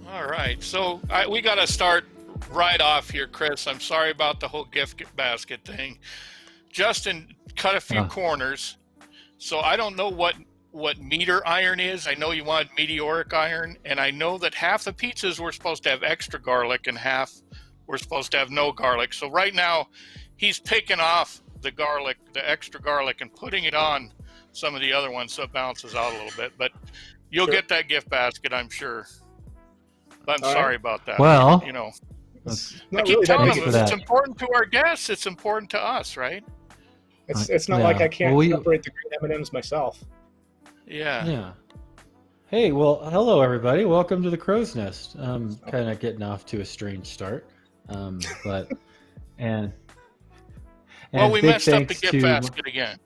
All right, so we got to start right off here, Chris. I'm sorry about the whole gift basket thing. Justin cut a few corners, so I don't know what meter iron is. I know you wanted meteoric iron, and I know that half the pizzas were supposed to have extra garlic and half were supposed to have no garlic. So right now, he's picking off the garlic, the extra garlic, and putting it on some of the other ones so it balances out a little bit. But you'll get that gift basket, I'm sure. I'm sorry about that. Well, you know, I keep telling them it's important to our guests. It's important to us, right? It's not like I can't separate the green M&Ms myself. Yeah. Hey, well, hello everybody. Welcome to the Crow's Nest. Kind of getting off to a strange start, but and well, we messed up the gift basket again.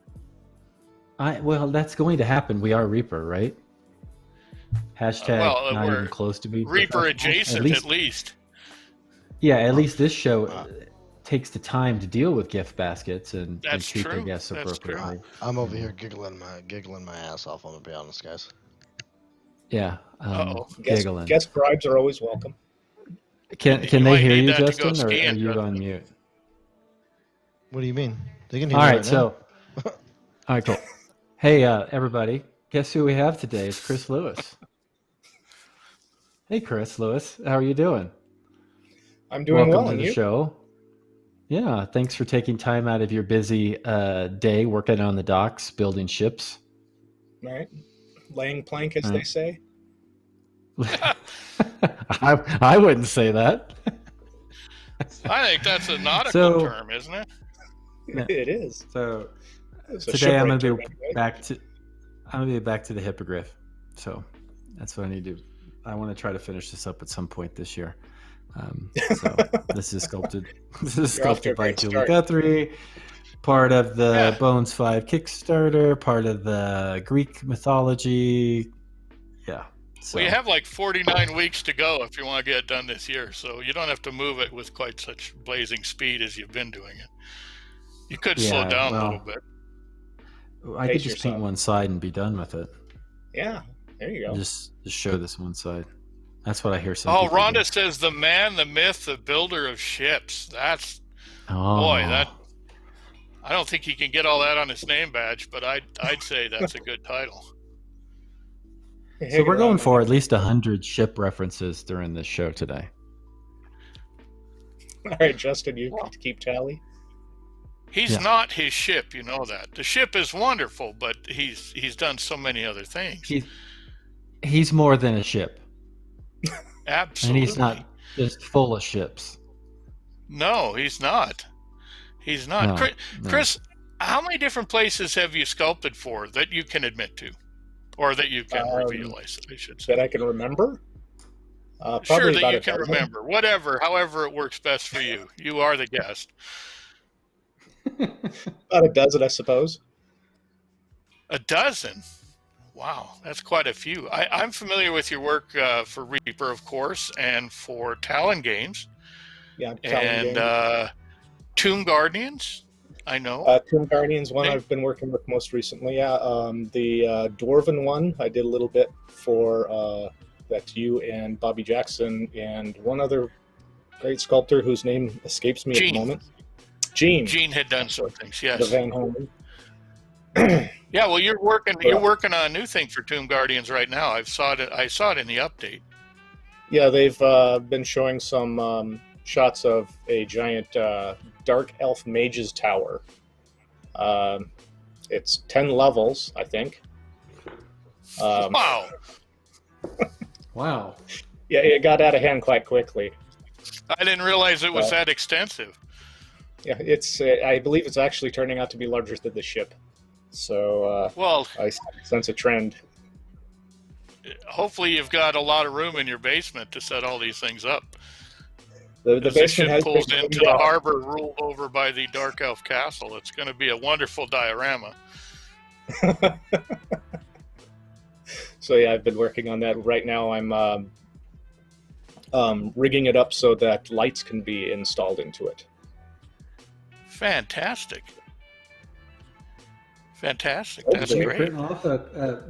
Well, that's going to happen. We are Reaper, right? Hashtag not even close to being Reaper adjacent, at least. Yeah, at least this show takes the time to deal with gift baskets and treat their guests appropriately. I'm over here giggling my ass off. I'm gonna be honest, guys. Yeah, giggling. Guest bribes are always welcome. Can they hear you, Justin, or are you on mute? What do you mean? They can hear you. All right, so all right, cool. Hey, everybody. Guess who we have today? It's Chris Lewis. Hey, Chris Lewis. How are you doing? I'm doing well. Welcome to the show. Yeah, thanks for taking time out of your busy day working on the docks, building ships. Right. Laying plank, as they say. I wouldn't say that. I think that's a nautical term, isn't it? It is. So today I'm going to be back to the hippogriff. So that's what I need to do. I want to try to finish this up at some point this year. So this is sculpted. This is sculpted by Julie Guthrie, part of the Bones 5 Kickstarter, part of the Greek mythology. Yeah. So. Well, you have like 49 weeks to go if you want to get it done this year, so you don't have to move it with quite such blazing speed as you've been doing it. You could slow down a little bit. I could just paint one side and be done with it. Yeah, there you go. Just show this one side. That's what I hear. Rhonda says the man, the myth, the builder of ships. That's I don't think he can get all that on his name badge, but I'd say that's a good title. So we're going for at least 100 ship references during this show today. All right, Justin, you keep tally. He's not his ship, you know that. The ship is wonderful, but he's done so many other things. He's more than a ship. Absolutely. And he's not just full of ships. No, he's not. He's not. No, Chris, how many different places have you sculpted for that you can admit to? Or that you can reveal, I should say. That I can remember? Sure, that you can remember. Whatever, however it works best for you. You are the guest. About a dozen, I suppose. A dozen? Wow, that's quite a few. I'm familiar with your work for Reaper, of course, and for Talon Games. Yeah, Talon Games. Tomb Guardians, I know. Tomb Guardians, one I've been working with most recently. Yeah, the Dwarven one, I did a little bit for that's you and Bobby Jackson and one other great sculptor whose name escapes me at the moment. Gene. Gene had done some things, yes. The Van Holman. Yeah, well, you're working on a new thing for Tomb Guardians right now. I saw it in the update. Yeah, they've been showing some shots of a giant dark elf mage's tower. It's 10 levels, I think. Wow. Wow. Yeah, it got out of hand quite quickly. I didn't realize it was that extensive. Yeah, it's. I believe it's actually turning out to be larger than the ship. So Well, I sense a trend. hopefully you've got a lot of room in your basement to set all these things up. The As the basement ship has been pulls into cleaned the out. harbor, ruled over by the Dark Elf Castle, it's going to be a wonderful diorama. So yeah, I've been working on that. Right now, I'm rigging it up so that lights can be installed into it. Fantastic. Fantastic. Oh, That's Did you great. print off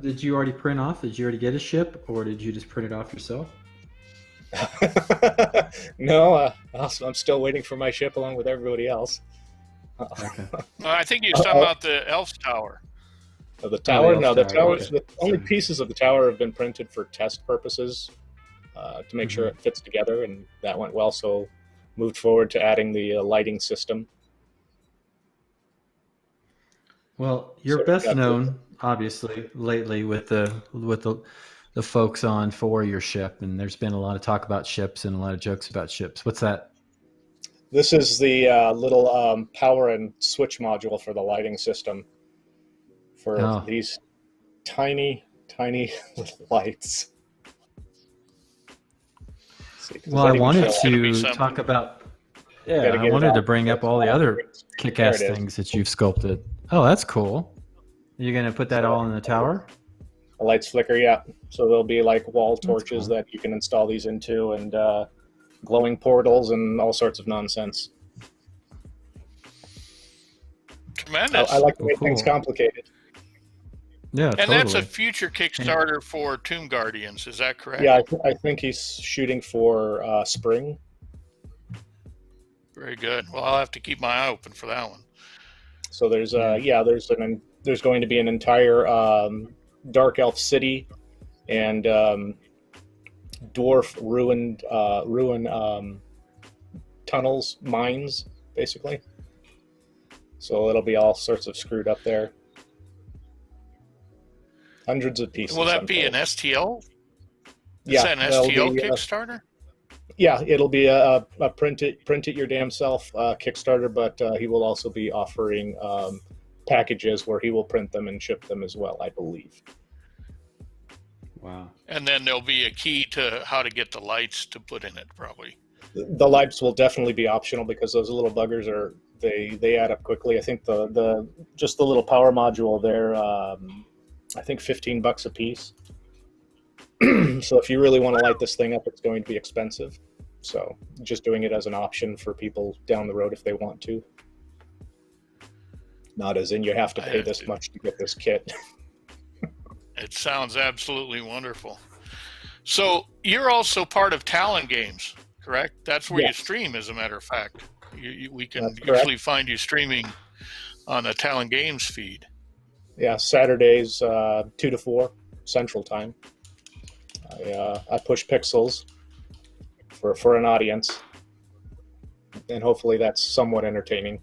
did you already print off? Did you already get a ship, or did you just print it off yourself? No, I'm still waiting for my ship along with everybody else. Okay. I think you're talking about the Elf's Tower. The tower? No, the tower. Okay. The only pieces of the tower have been printed for test purposes to make sure it fits together, and that went well. So moved forward to adding the lighting system. Well, you're So best known, obviously, lately with the folks on for your ship, and there's been a lot of talk about ships and a lot of jokes about ships. What's that? This is the little power and switch module for the lighting system for these tiny little lights. Well, I wanted to talk about. Yeah, I wanted to bring up all the other kick-ass things that you've sculpted. Oh, that's cool. You're gonna put that all in the tower? The lights flicker, yeah. So there'll be like wall torches that you can install these into, and glowing portals and all sorts of nonsense. Tremendous. I like to make things complicated. Yeah, and totally. that's a future Kickstarter for Tomb Guardians, is that correct? Yeah, I think he's shooting for spring. Very good. Well, I'll have to keep my eye open for that one. So there's there's going to be an entire dark elf city and dwarf ruin tunnels, mines, basically. So it'll be all sorts of screwed up there. Hundreds of pieces. Will that be an STL? Yeah, is that an STL Kickstarter? Yeah, it'll be a print it your damn self Kickstarter, but he will also be offering packages where he will print them and ship them as well, I believe. Wow. And then there'll be a key to how to get the lights to put in it, probably. The lights will definitely be optional because those little buggers they add up quickly. I think the just the little power module there, I think $15 a piece. So if you really want to light this thing up, it's going to be expensive. So just doing it as an option for people down the road if they want to. Not as in you have to pay this much to get this kit. It sounds absolutely wonderful. So you're also part of Talon Games, correct? That's where you stream, as a matter of fact. We can usually find you streaming on a Talon Games feed. Yeah, Saturdays 2 to 4 Central Time. I push pixels for an audience, and hopefully that's somewhat entertaining.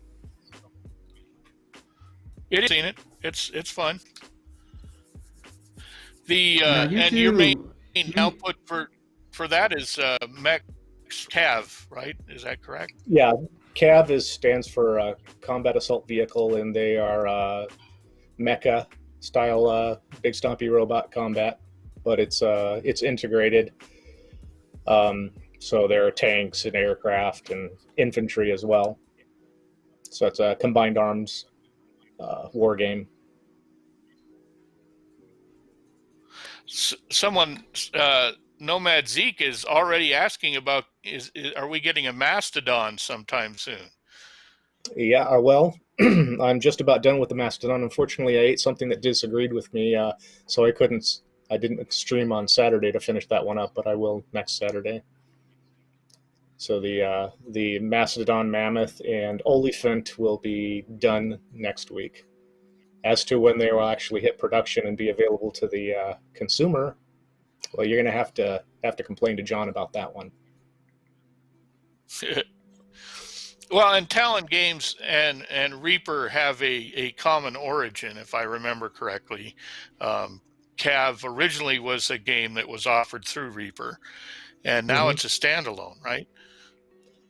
It is. Seen it. It's fun. The and your main output for that is Mech Cav, right? Is that correct? Yeah, Cav stands for Combat Assault Vehicle, and they are mecha style big stompy robot combat, but it's integrated. So there are tanks and aircraft and infantry as well. So it's a combined arms war game. Someone, Nomad Zeke, is already asking about: are we getting a Mastodon sometime soon? Yeah, well, I'm just about done with the Mastodon. Unfortunately, I ate something that disagreed with me, so I didn't stream on Saturday to finish that one up, but I will next Saturday. So the Mastodon, Mammoth, and Oliphant will be done next week. As to when they will actually hit production and be available to the consumer, well, you're going to have to complain to John about that one. Well, and Talon Games and Reaper have a common origin, if I remember correctly. Cav originally was a game that was offered through Reaper, and now it's a standalone, right?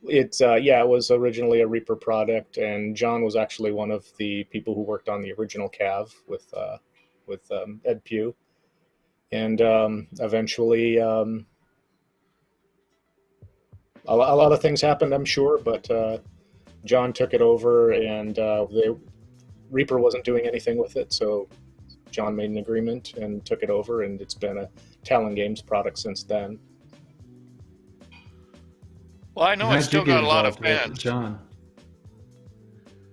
It was originally a Reaper product, and John was actually one of the people who worked on the original Cav with Ed Pugh, and eventually a lot of things happened, I'm sure, but John took it over, and Reaper wasn't doing anything with it, so John made an agreement and took it over, and it's been a Talon Games product since then. Well, I know it's still got a lot of fans. John,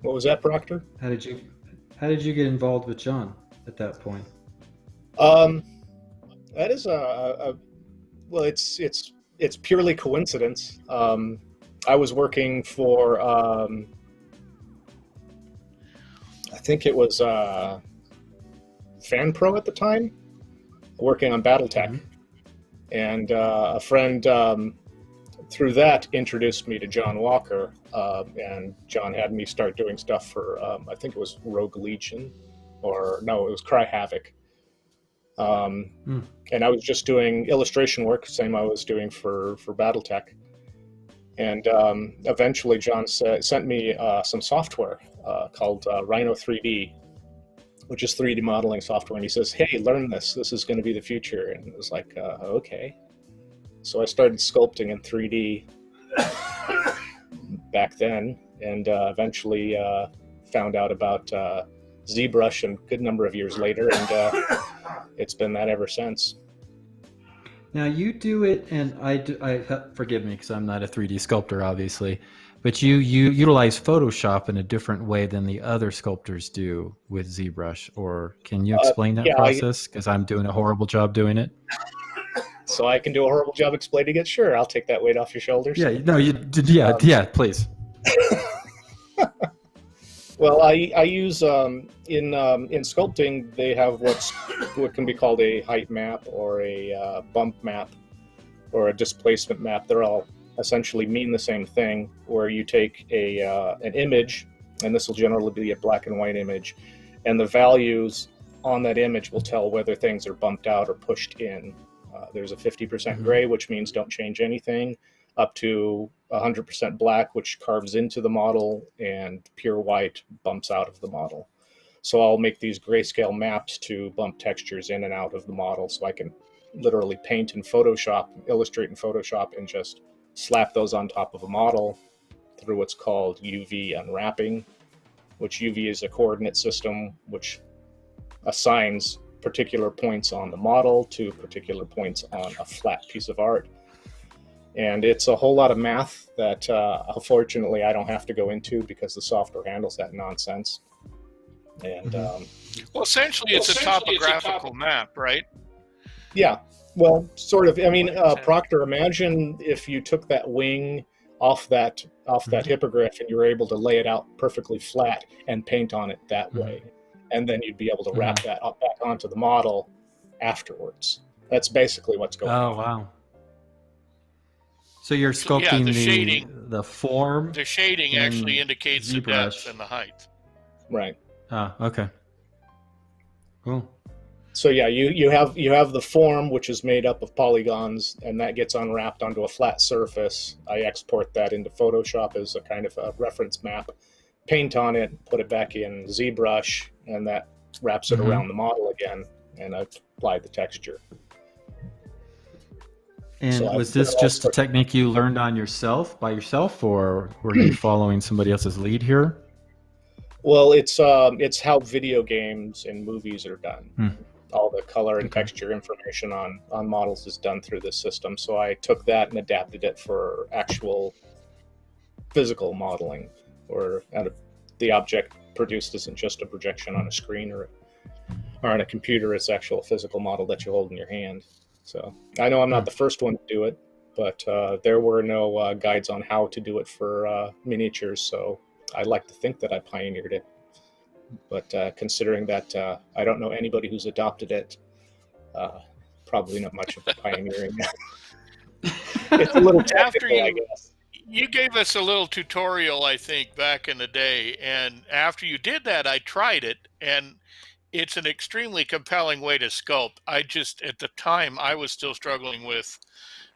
what was that, Proctor? How did you get involved with John at that point? That is well, it's purely coincidence. I was working for I think it was FanPro at the time, working on BattleTech, mm-hmm. And a friend through that introduced me to John Walker, and John had me start doing stuff for I think it was Rogue Legion, or no, it was Cry Havoc. And I was just doing illustration work, same I was doing for BattleTech. And eventually John sent me some software called Rhino 3D, which is 3D modeling software. And he says, hey, learn this. This is going to be the future. And it was like, okay. So I started sculpting in 3D back then, and eventually found out about ZBrush a good number of years later, and it's been that ever since. Now you do it, and I forgive me because I'm not a 3D sculptor, obviously, but you utilize Photoshop in a different way than the other sculptors do with ZBrush. Or can you explain that process? Because I'm doing a horrible job doing it. So I can do a horrible job explaining it? Sure, I'll take that weight off your shoulders. Yeah, no, you did. Yeah, please. Well, I use in sculpting, they have what can be called a height map, or a bump map, or a displacement map. They're all essentially mean the same thing, where you take an image, and this will generally be a black and white image, and the values on that image will tell whether things are bumped out or pushed in. There's a 50% gray, which means don't change anything, up to 100% black, which carves into the model, and pure white bumps out of the model. So I'll make these grayscale maps to bump textures in and out of the model, so I can literally paint in Photoshop, illustrate in Photoshop, and just slap those on top of a model through what's called UV unwrapping, which UV is a coordinate system which assigns particular points on the model to particular points on a flat piece of art. And it's a whole lot of math that unfortunately I don't have to go into because the software handles that nonsense. And well, essentially it's a topographical map, right? Yeah, well, sort of. I mean, Proctor, imagine if you took that wing off that hippogriff and you were able to lay it out perfectly flat and paint on it that way. And then you'd be able to wrap that up back onto the model afterwards. That's basically what's going on. Oh, wow. So you're sculpting the form. The shading actually indicates the depth and the height. Right. Okay. Cool. So yeah, you have the form, which is made up of polygons, and that gets unwrapped onto a flat surface. I export that into Photoshop as a kind of a reference map, paint on it, put it back in ZBrush, and that wraps it around the model again, and I apply the texture. And so was this just a technique you learned by yourself, or were you following somebody else's lead here? Well, it's how video games and movies are done. All the color and texture information on models is done through this system. So I took that and adapted it for actual physical modeling, or the object produced isn't just a projection on a screen or on a computer. It's actual physical model that you hold in your hand. So I know I'm not the first one to do it, but there were no guides on how to do it for miniatures. So I like to think that I pioneered it. But considering that I don't know anybody who's adopted it, probably not much of a pioneering. It's a little technical, I guess. You gave us a little tutorial, I think, back in the day, and after you did that, I tried it, and it's an extremely compelling way to sculpt. At the time, I was still struggling with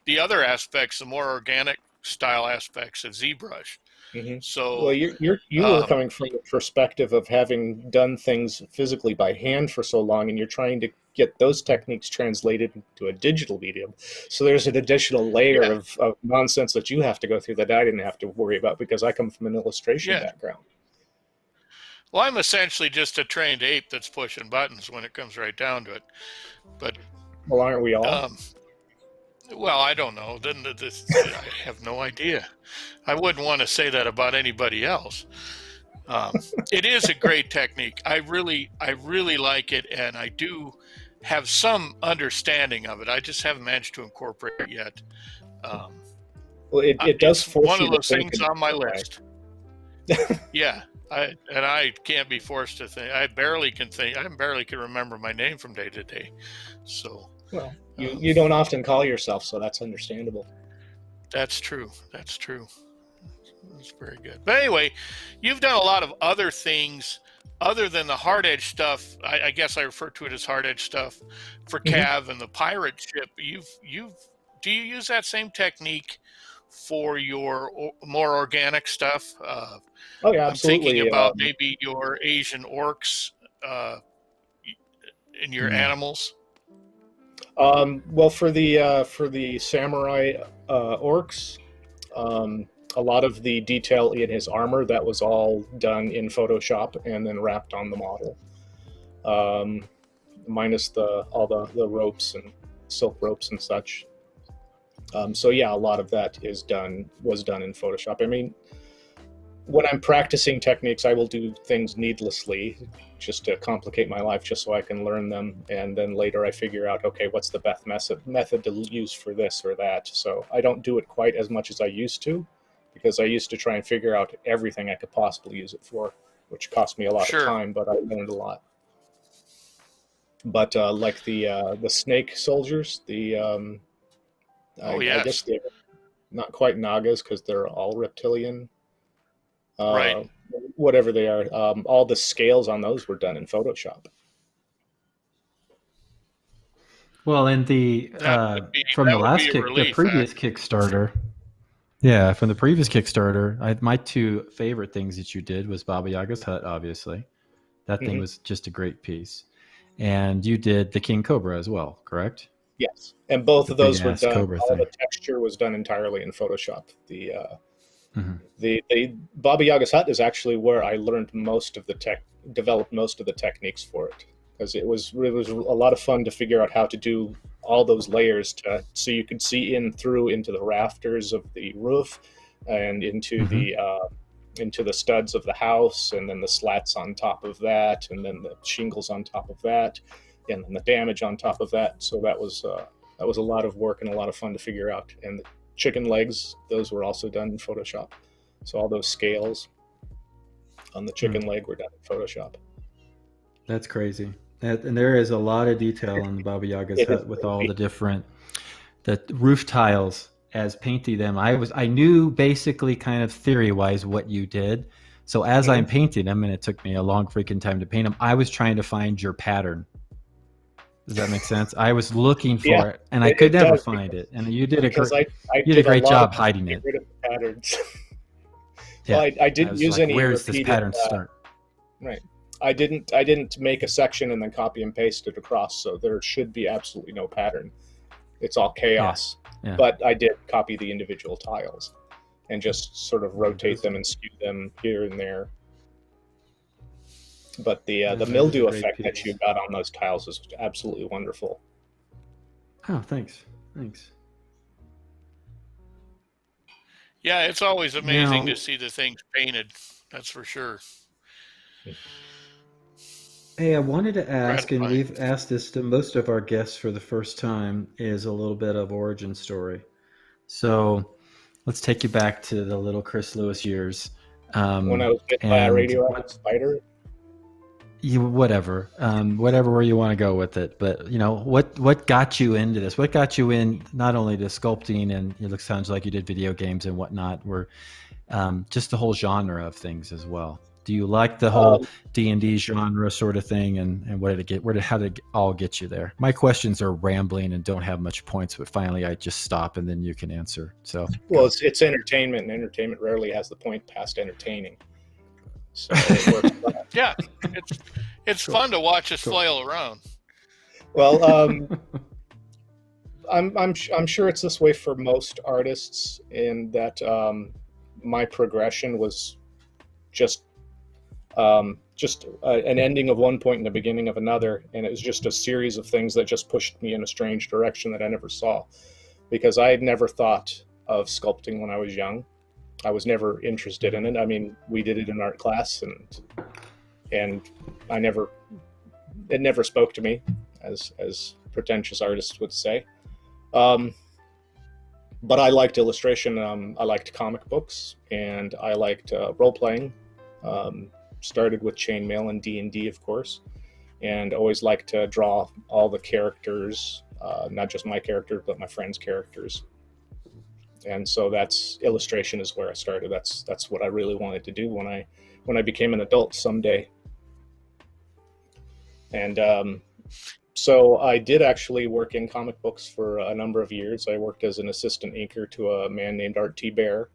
the other aspects, the more organic style aspects of ZBrush. Mm-hmm. So, well, you were coming from the perspective of having done things physically by hand for so long, and you're trying to get those techniques translated into a digital medium. So there's an additional layer Yeah. of nonsense that you have to go through that I didn't have to worry about because I come from an illustration background. Well, I'm essentially just a trained ape that's pushing buttons when it comes right down to it. But well, aren't we all? Well, I don't know. I have no idea. I wouldn't want to say that about anybody else. It is a great technique. I really like it, and I do have some understanding of it. I just haven't managed to incorporate it yet. Well, it does force one you of to those think things on my list. Yeah, I can't be forced to think. I barely can think. I barely can remember my name from day to day. So. Well, you don't often call yourself, so that's understandable. That's true. That's true. That's very good. But anyway, you've done a lot of other things other than the hard edge stuff. I guess I refer to it as hard edge stuff for Cav and the pirate ship. Do you use that same technique for your more organic stuff? Oh yeah, absolutely. I'm thinking about maybe your Asian orcs and your animals. Well, for the samurai orcs, a lot of the detail in his armor, that was all done in Photoshop and then wrapped on the model, minus all the ropes and silk ropes and such. So yeah, a lot of that was done in Photoshop. I mean, when I'm practicing techniques, I will do things needlessly just to complicate my life, just so I can learn them. And then later I figure out, okay, what's the best method to use for this or that. So I don't do it quite as much as I used to, because I used to try and figure out everything I could possibly use it for, which cost me a lot of time, but I learned a lot. But like the snake soldiers, I guess they're not quite Nagas because they're all reptilian. Right. Whatever they are, all the scales on those were done in Photoshop. Well, and the previous Kickstarter. Yeah, from the previous Kickstarter, my two favorite things that you did was Baba Yaga's hut, obviously. That thing was just a great piece. And you did the King Cobra as well, correct? Yes, and both of those were done. All the texture was done entirely in Photoshop. The Baba Yaga's hut is actually where I learned developed most of the techniques for it, because it was a lot of fun to figure out how to do all those layers so you could see into the rafters of the roof and into the studs of the house, and then the slats on top of that, and then the shingles on top of that, and then the damage on top of that. So that was a lot of work and a lot of fun to figure out. And the chicken legs, those were also done in Photoshop. So all those scales on the chicken leg were done in Photoshop. That's crazy. And there is a lot of detail on the Baba Yaga's hut with all the roof tiles as painting them. I knew basically kind of theory-wise what you did. So as I'm painting them, and it took me a long freaking time to paint them, I was trying to find your pattern. Does that make sense? I was looking for it, and I could never find it. And you did a great job hiding it. Rid of the patterns. Yeah. Well, I didn't use any. Where does this pattern start? Right. I didn't make a section and then copy and paste it across, so there should be absolutely no pattern. It's all chaos. Yeah. But I did copy the individual tiles and just sort of rotate them and skew them here and there. But the mildew effect that you got on those tiles is absolutely wonderful. Oh, thanks. Yeah, it's always amazing to see the things painted. That's for sure. Hey, I wanted to ask, and we've asked this to most of our guests for the first time, is a little bit of origin story. So let's take you back to the little Chris Lewis years. When I was bit by a radioactive spider? Whatever where you want to go with it. But, what got you into this? What got you in not only to sculpting, and it sounds like you did video games and whatnot, just the whole genre of things as well. Do you like the whole D&D genre sort of thing, and how did it all get you there? My questions are rambling and don't have much points, but finally I just stop and then you can answer. So well, it's entertainment, and entertainment rarely has the point past entertaining. So it works well. Yeah, it's fun to watch us flail around. Well, I'm sure it's this way for most artists, in that my progression was just an ending of one point and the beginning of another, and it was just a series of things that just pushed me in a strange direction that I never saw, because I had never thought of sculpting when I was young. I was never interested in it. I mean, we did it in art class, and it never spoke to me, as pretentious artists would say. But I liked illustration. I liked comic books, and I liked role playing. Started with chainmail and D&D, of course, and always liked to draw all the characters, not just my character, but my friends' characters. And so illustration is where I started. That's what I really wanted to do when I became an adult someday. And so I did actually work in comic books for a number of years. I worked as an assistant inker to a man named Art T. Bear.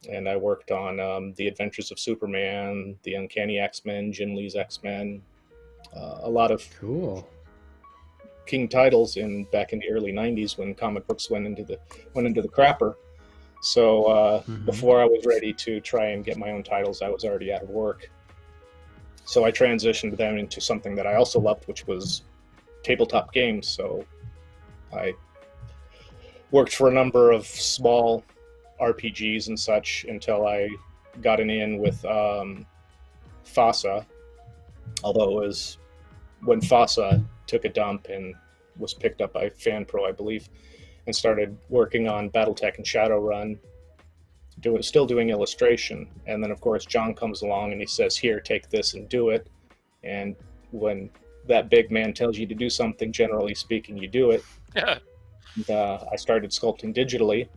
And I worked on The Adventures of Superman, The Uncanny X-Men, Jim Lee's X-Men, a lot of cool king titles back in the early 90s, when comic books went into the crapper. So before I was ready to try and get my own titles, I was already out of work. So I transitioned them into something that I also loved, which was tabletop games. So I worked for a number of small RPGs and such until I got an in with FASA, although it was when FASA took a dump and was picked up by FanPro, I believe, and started working on BattleTech and Shadowrun, still doing illustration. And then, of course, John comes along and he says, here, take this and do it. And when that big man tells you to do something, generally speaking, you do it. Yeah. And, I started sculpting digitally.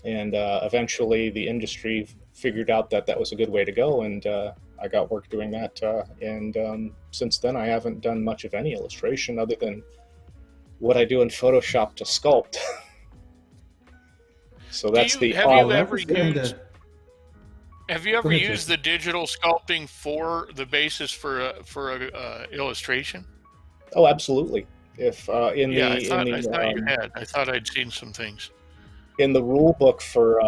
And eventually the industry figured out that was a good way to go, and I got work doing that. And since then, I haven't done much of any illustration other than what I do in Photoshop to sculpt. So that's have you ever used the digital sculpting for the basis for a illustration? Oh, absolutely. If I thought you had. I thought I'd seen some things. In the rule book for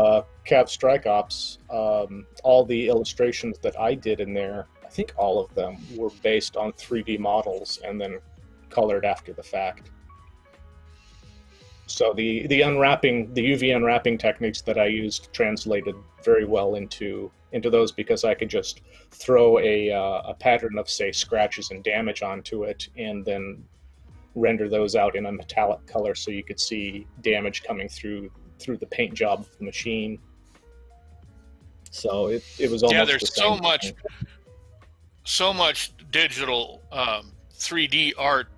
Cav Strike Ops, all the illustrations that I did in there, I think all of them were based on 3D models and then colored after the fact. So the unwrapping, the UV unwrapping techniques that I used translated very well into those, because I could just throw a pattern of, say, scratches and damage onto it, and then render those out in a metallic color so you could see damage coming through the paint job of the machine. So it was almost there's so much digital 3D art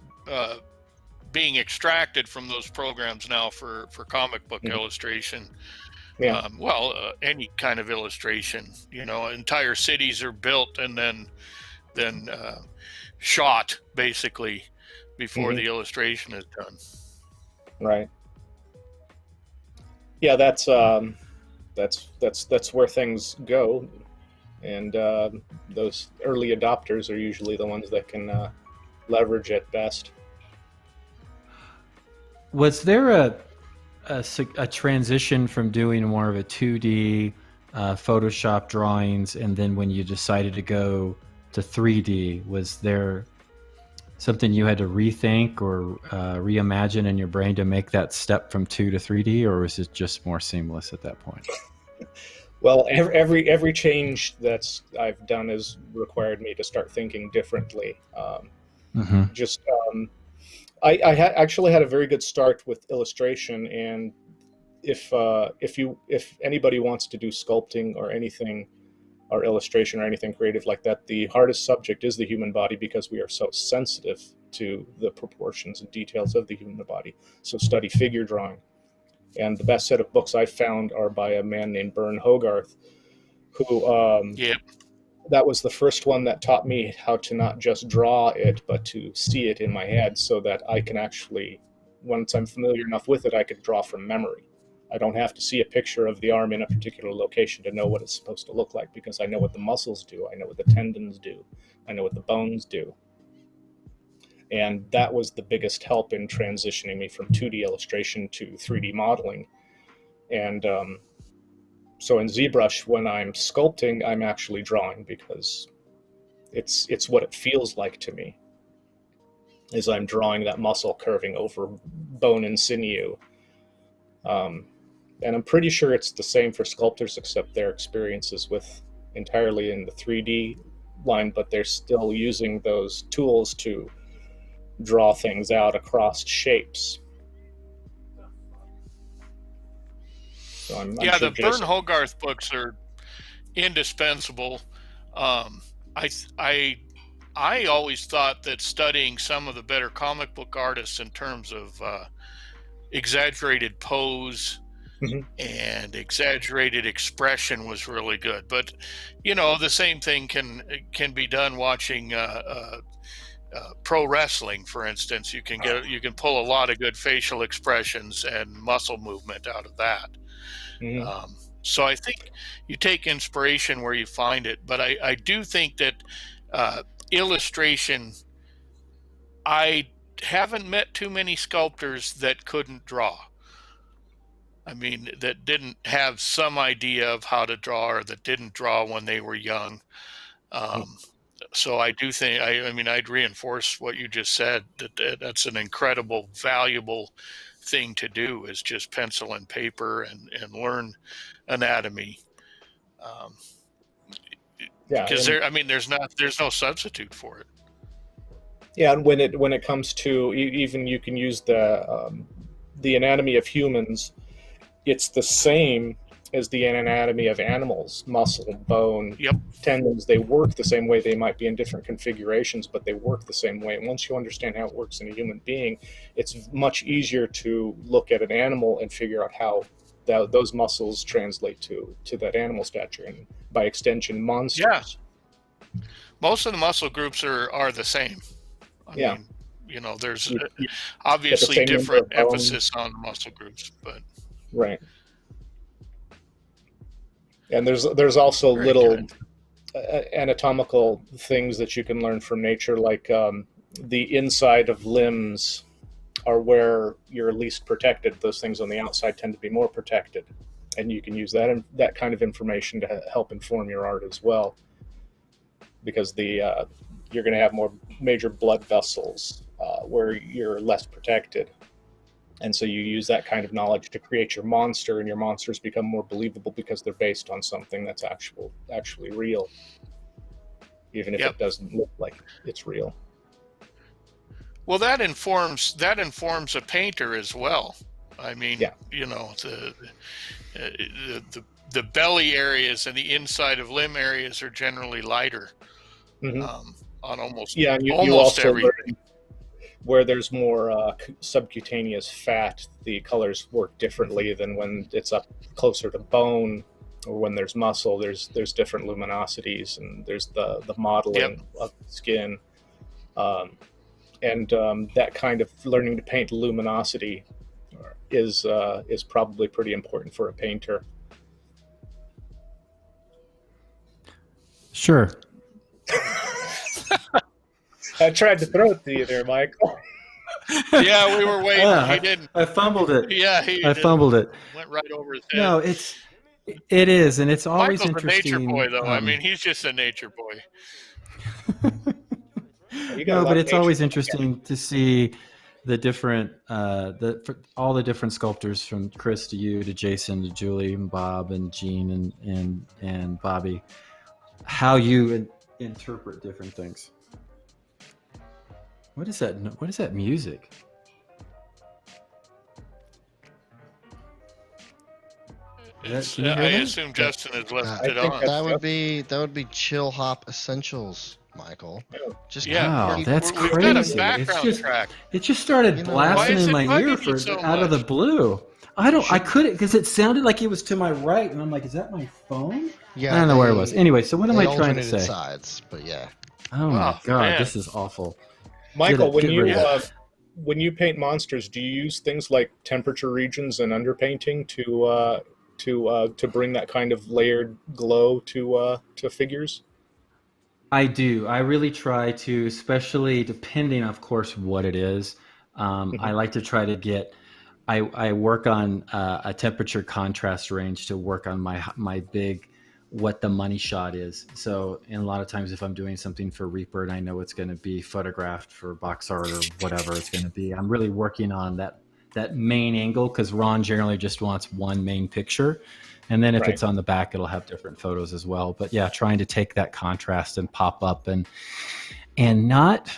being extracted from those programs now for comic book illustration. Yeah. Any kind of illustration. Entire cities are built and then shot basically before the illustration is done. Right. Yeah, that's where things go, and those early adopters are usually the ones that can leverage it best. Was there a transition from doing more of a 2D Photoshop drawings, and then when you decided to go to 3D, was there something you had to rethink or reimagine in your brain to make that step from 2 to 3D, or was it just more seamless at that point? Well, every change that I've done has required me to start thinking differently. I actually had a very good start with illustration, and if anybody wants to do sculpting or anything, or illustration or anything creative like that, the hardest subject is the human body, because we are so sensitive to the proportions and details of the human body. So study figure drawing. And the best set of books I've found are by a man named Bern Hogarth, who Yep. that was the first one that taught me how to not just draw it, but to see it in my head so that I can actually, once I'm familiar enough with it, I can draw from memory. I don't have to see a picture of the arm in a particular location to know what it's supposed to look like, because I know what the muscles do, I know what the tendons do, I know what the bones do. And that was the biggest help in transitioning me from 2D illustration to 3D modeling. And so in ZBrush, when I'm sculpting, I'm actually drawing, because it's what it feels like to me, is I'm drawing that muscle curving over bone and sinew. And I'm pretty sure it's the same for sculptors, except their experiences with entirely in the 3D line, but they're still using those tools to draw things out across shapes. So I'm sure the Jason... Vern Hogarth books are indispensable. I always thought that studying some of the better comic book artists in terms of exaggerated pose and exaggerated expression was really good. But the same thing can be done watching pro wrestling, for instance. You can pull a lot of good facial expressions and muscle movement out of that. So I think you take inspiration where you find it, but I do think that illustration, I haven't met too many sculptors that couldn't draw. I mean, that didn't have some idea of how to draw, or that didn't draw when they were young. So I do think, I'd reinforce what you just said, that's an incredible, valuable thing to do, is just pencil and paper and learn anatomy. Because there's no substitute for it. Yeah, and when it comes to, even you can use the anatomy of humans, it's the same as the anatomy of animals. Muscle, bone, tendons, they work the same way. They might be in different configurations, but they work the same way. And once you understand how it works in a human being, it's much easier to look at an animal and figure out how those muscles translate to that animal stature, and by extension, monsters. Yeah. Most of the muscle groups are the same. I mean, there's obviously different emphasis on muscle groups, but right. And there's also very little good anatomical things that you can learn from nature, like the inside of limbs are where you're least protected. Those things on the outside tend to be more protected, and you can use that kind of information to help inform your art as well, because you're going to have more major blood vessels where you're less protected. And so you use that kind of knowledge to create your monster, and your monsters become more believable because they're based on something that's actually real, even if it doesn't look like it's real. Well, that informs a painter as well. I mean, the belly areas and the inside of limb areas are generally lighter on almost and almost you also everything. learn where there's more subcutaneous fat, the colors work differently than when it's up closer to bone, or when there's muscle. There's different luminosities, and there's the modeling of the skin, and that kind of learning to paint luminosity is probably pretty important for a painter. Sure. I tried to throw it to you there, Michael. Yeah, we were waiting. He didn't. I fumbled it. Yeah, I fumbled it. Went right over his head. No, it is, and it's always Michael's interesting. A nature boy, though. I mean, he's just a nature boy. No, but it's always interesting to see the different, all the different sculptors, from Chris to you to Jason to Julie and Bob and Gene and Bobby, how you interpret different things. What is that? What is that music? I assume Justin has left it on. That would be Chill Hop Essentials Michael. That's crazy. we've got a background track. It just started blasting in my ear out of the blue. I couldn't, because it sounded like it was to my right, and I'm like, is that my phone? Yeah, I don't know where it was. Anyway, so what am I trying to say? Sides, but yeah. Oh my god, this is awful. Michael, when you paint monsters, do you use things like temperature regions and underpainting to bring that kind of layered glow to figures? I do. I really try to, especially depending, of course, what it is. I like to try to get. I work on a temperature contrast range to work on my big, what the money shot is. So, and a lot of times if I'm doing something for Reaper and I know it's going to be photographed for box art or whatever it's going to be, I'm really working on that main angle, because Ron generally just wants one main picture. And then if it's on the back, it'll have different photos as well. But yeah, trying to take that contrast and pop up and not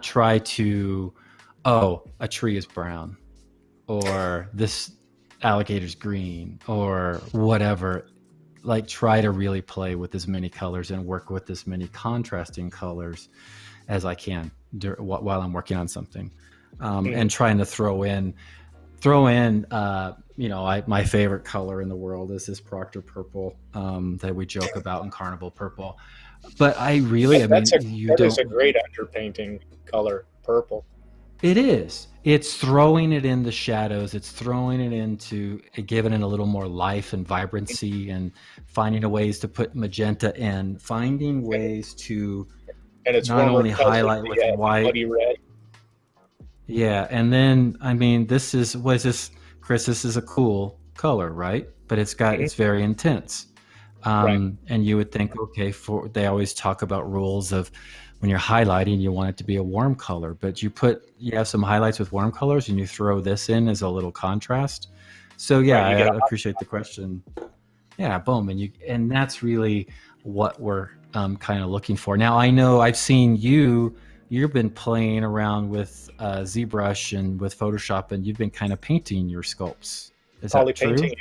try to, a tree is brown or this alligator's green or whatever. Like, try to really play with as many colors and work with as many contrasting colors as I can while I'm working on something. And trying to throw in my favorite color in the world is this Proctor purple that we joke about, in Carnival purple. But I really, that is a great underpainting color, purple. It is. It's throwing it in the shadows. It's throwing it into, giving it a little more life and vibrancy, and finding ways to put magenta in, finding ways to not only highlight with white. Bloody red. Yeah, and then this is Chris? This is a cool color, right? But it's very intense. And you would think, okay, they always talk about rules of when you're highlighting, you want it to be a warm color, but you have some highlights with warm colors and you throw this in as a little contrast. So yeah, I appreciate the question. Yeah, boom, and that's really what we're kind of looking for. Now I know I've seen you've been playing around with ZBrush and with Photoshop, and you've been kind of painting your sculpts. Is that true? Painting,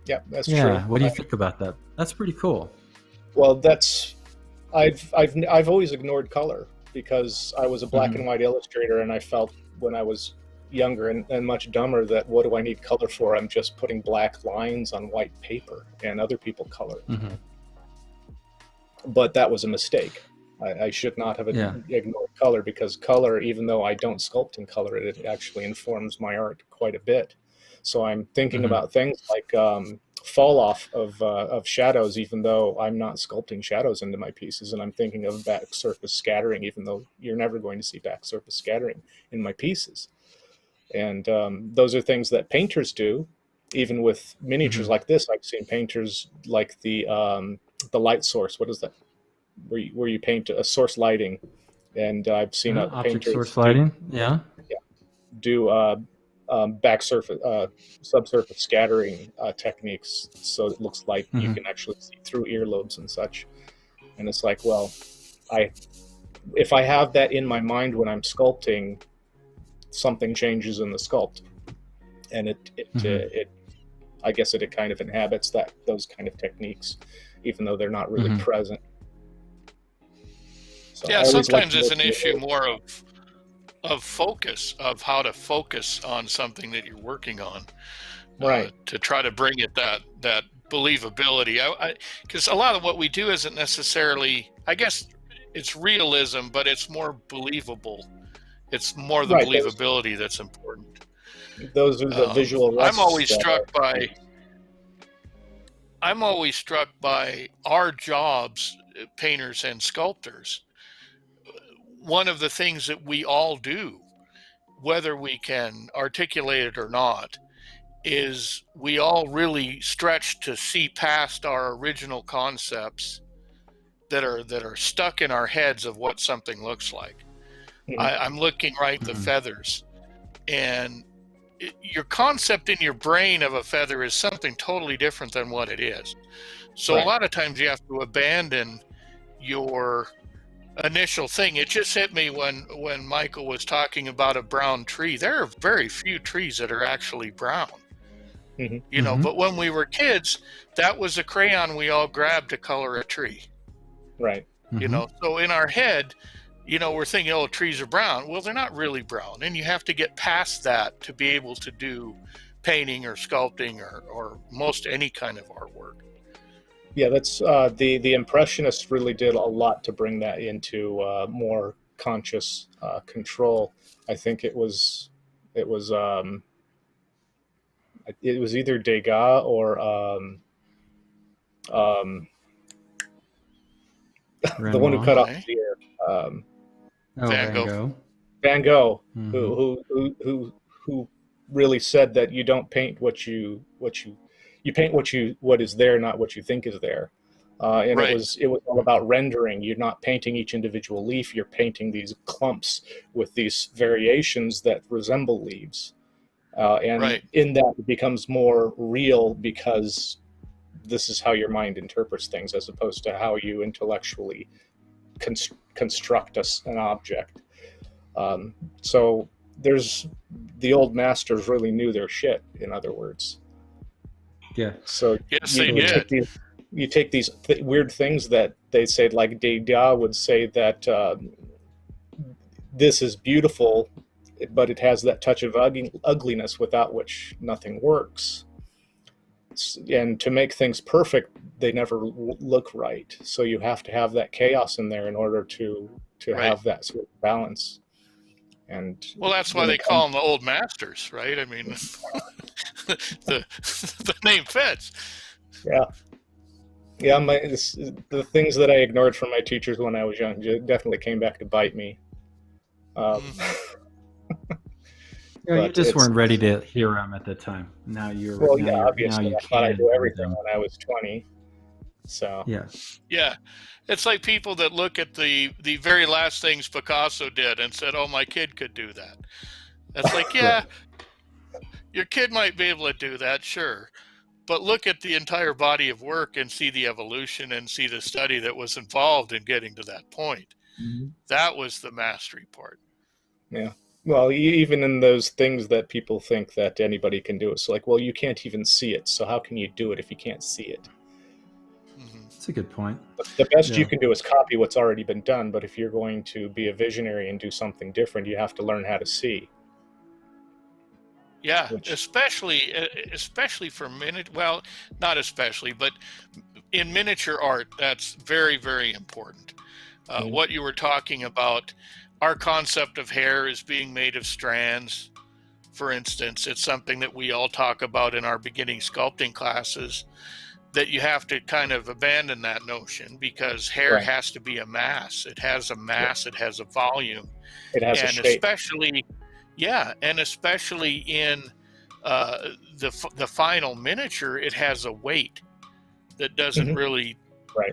yeah, that's true. Yeah, what do you think about that? That's pretty cool. Well, I've always ignored color because I was a black and white illustrator, and I felt when I was younger and much dumber that what do I need color for? I'm just putting black lines on white paper, and other people color. But that was a mistake. I should not have ignored color, because color, even though I don't sculpt in color, it actually informs my art quite a bit. So I'm thinking about things like fall off of shadows, even though I'm not sculpting shadows into my pieces, and I'm thinking of back surface scattering, even though you're never going to see back surface scattering in my pieces. And those are things that painters do, even with miniatures like this. I've seen painters like the light source. What is that? Where you paint a source lighting, and I've seen painters source lighting, do back surface, subsurface scattering techniques, so it looks like you can actually see through earlobes and such. And it's like, well, if I have that in my mind when I'm sculpting, something changes in the sculpt, and it I guess it kind of inhabits those kind of techniques, even though they're not really present. So sometimes it's an issue more of focus, of how to focus on something that you're working on, to try to bring it that believability. Because a lot of what we do isn't necessarily, I guess, it's realism, but it's more believable. It's more the believability that's important. Those are the visual. I'm always struck by our jobs, painters and sculptors. One of the things that we all do, whether we can articulate it or not, is we all really stretch to see past our original concepts that are stuck in our heads of what something looks like. I'm looking the feathers, and your concept in your brain of a feather is something totally different than what it is. So a lot of times you have to abandon your initial thing. It just hit me when Michael was talking about a brown tree. There are very few trees that are actually brown. But when we were kids, that was a crayon we all grabbed to color a tree. Right. You know, so in our head, you know, we're thinking, oh, trees are brown. Well, they're not really brown. And you have to get past that to be able to do painting or sculpting or most any kind of artwork. Yeah, that's the Impressionists really did a lot to bring that into more conscious control. I think it was either Degas or um, the one who cut off Okay. the ear. Van Gogh. Van Gogh, Mm-hmm. who really said that you don't paint you paint what is there, not what you think is there. And Right. it was all about rendering. You're not painting each individual leaf. You're painting these clumps with these variations that resemble leaves. And Right. in that, it becomes more real because this is how your mind interprets things, as opposed to how you intellectually construct an object. So there's the old masters really knew their shit. In other words, Yeah. so Yes, you, they you did. take these weird things that they say, like Degas would say that this is beautiful, but it has that touch of ugliness without which nothing works. And to make things perfect, they never look right. So you have to have that chaos in there in order to Right. have that sort of balance. And Well, that's why they call them the old masters, right? I mean, the name fits. Yeah. Yeah, the things that I ignored from my teachers when I was young definitely came back to bite me. You just weren't ready to hear them at the time. Now you're. Well, now yeah, you're, obviously. Now you I thought I can knew hear everything them. when I was 20. So yeah, it's like people that look at the very last things Picasso did and said, "Oh, my kid could do that." That's like, yeah, your kid might be able to do that, sure. But look at the entire body of work and see the evolution and see the study that was involved in getting to that point. Mm-hmm. That was the mastery part. Yeah. Well, even in those things that people think that anybody can do, it's like, well, you can't even see it. So how can you do it if you can't see it? That's a good point. The best you can do is copy what's already been done. But if you're going to be a visionary and do something different, you have to learn how to see. Yeah, especially for well, not especially, but in miniature art, that's very, very important. What you were talking about, our concept of hair is being made of strands. For instance, it's something that we all talk about in our beginning sculpting classes, that you have to kind of abandon that notion, because hair has to be a mass. It has a mass, it has a volume. It has a shape. Especially in the final miniature, it has a weight that doesn't really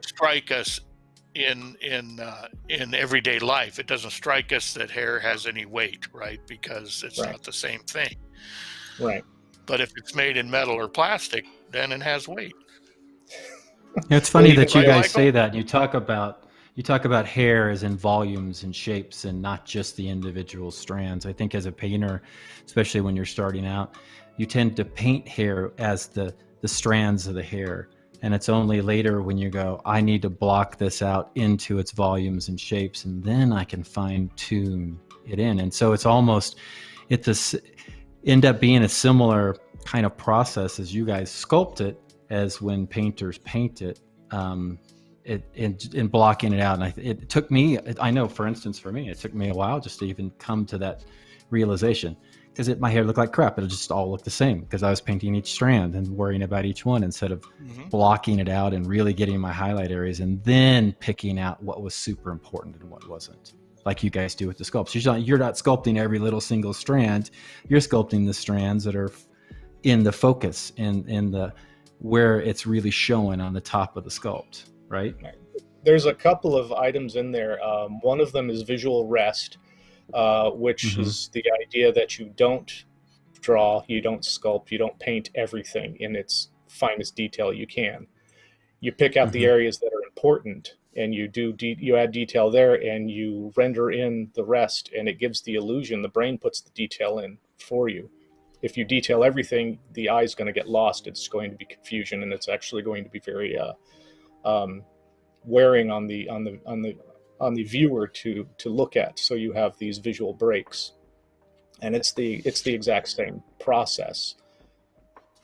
strike us in everyday life. It doesn't strike us that hair has any weight, right? Because it's not the same thing. Right. But if it's made in metal or plastic, then it has weight. It's funny that you guys say that. You talk about hair as in volumes and shapes and not just the individual strands. I think as a painter, especially when you're starting out, you tend to paint hair as the strands of the hair. And it's only later when you go, I need to block this out into its volumes and shapes, and then I can fine tune it in. And so end up being a similar kind of process as you guys sculpt it as when painters paint it, in blocking it out. And it took me, I know, for instance, for me, it took me a while just to even come to that realization, because my hair looked like crap. It'll just all look the same because I was painting each strand and worrying about each one instead of blocking it out and really getting my highlight areas and then picking out what was super important and what wasn't, like you guys do with the sculpts. You're not sculpting every little single strand. You're sculpting the strands that are in the focus, in the where it's really showing on the top of the sculpt, right? There's a couple of items in there. One of them is visual rest, which is the idea that you don't draw, you don't sculpt, you don't paint everything in its finest detail you can. You pick out the areas that are important, and you add detail there, and you render in the rest, and it gives the illusion. The brain puts the detail in for you. If you detail everything, the eye is going to get lost. It's going to be confusion, and it's actually going to be very wearing on the viewer to look at. So you have these visual breaks, and it's the exact same process.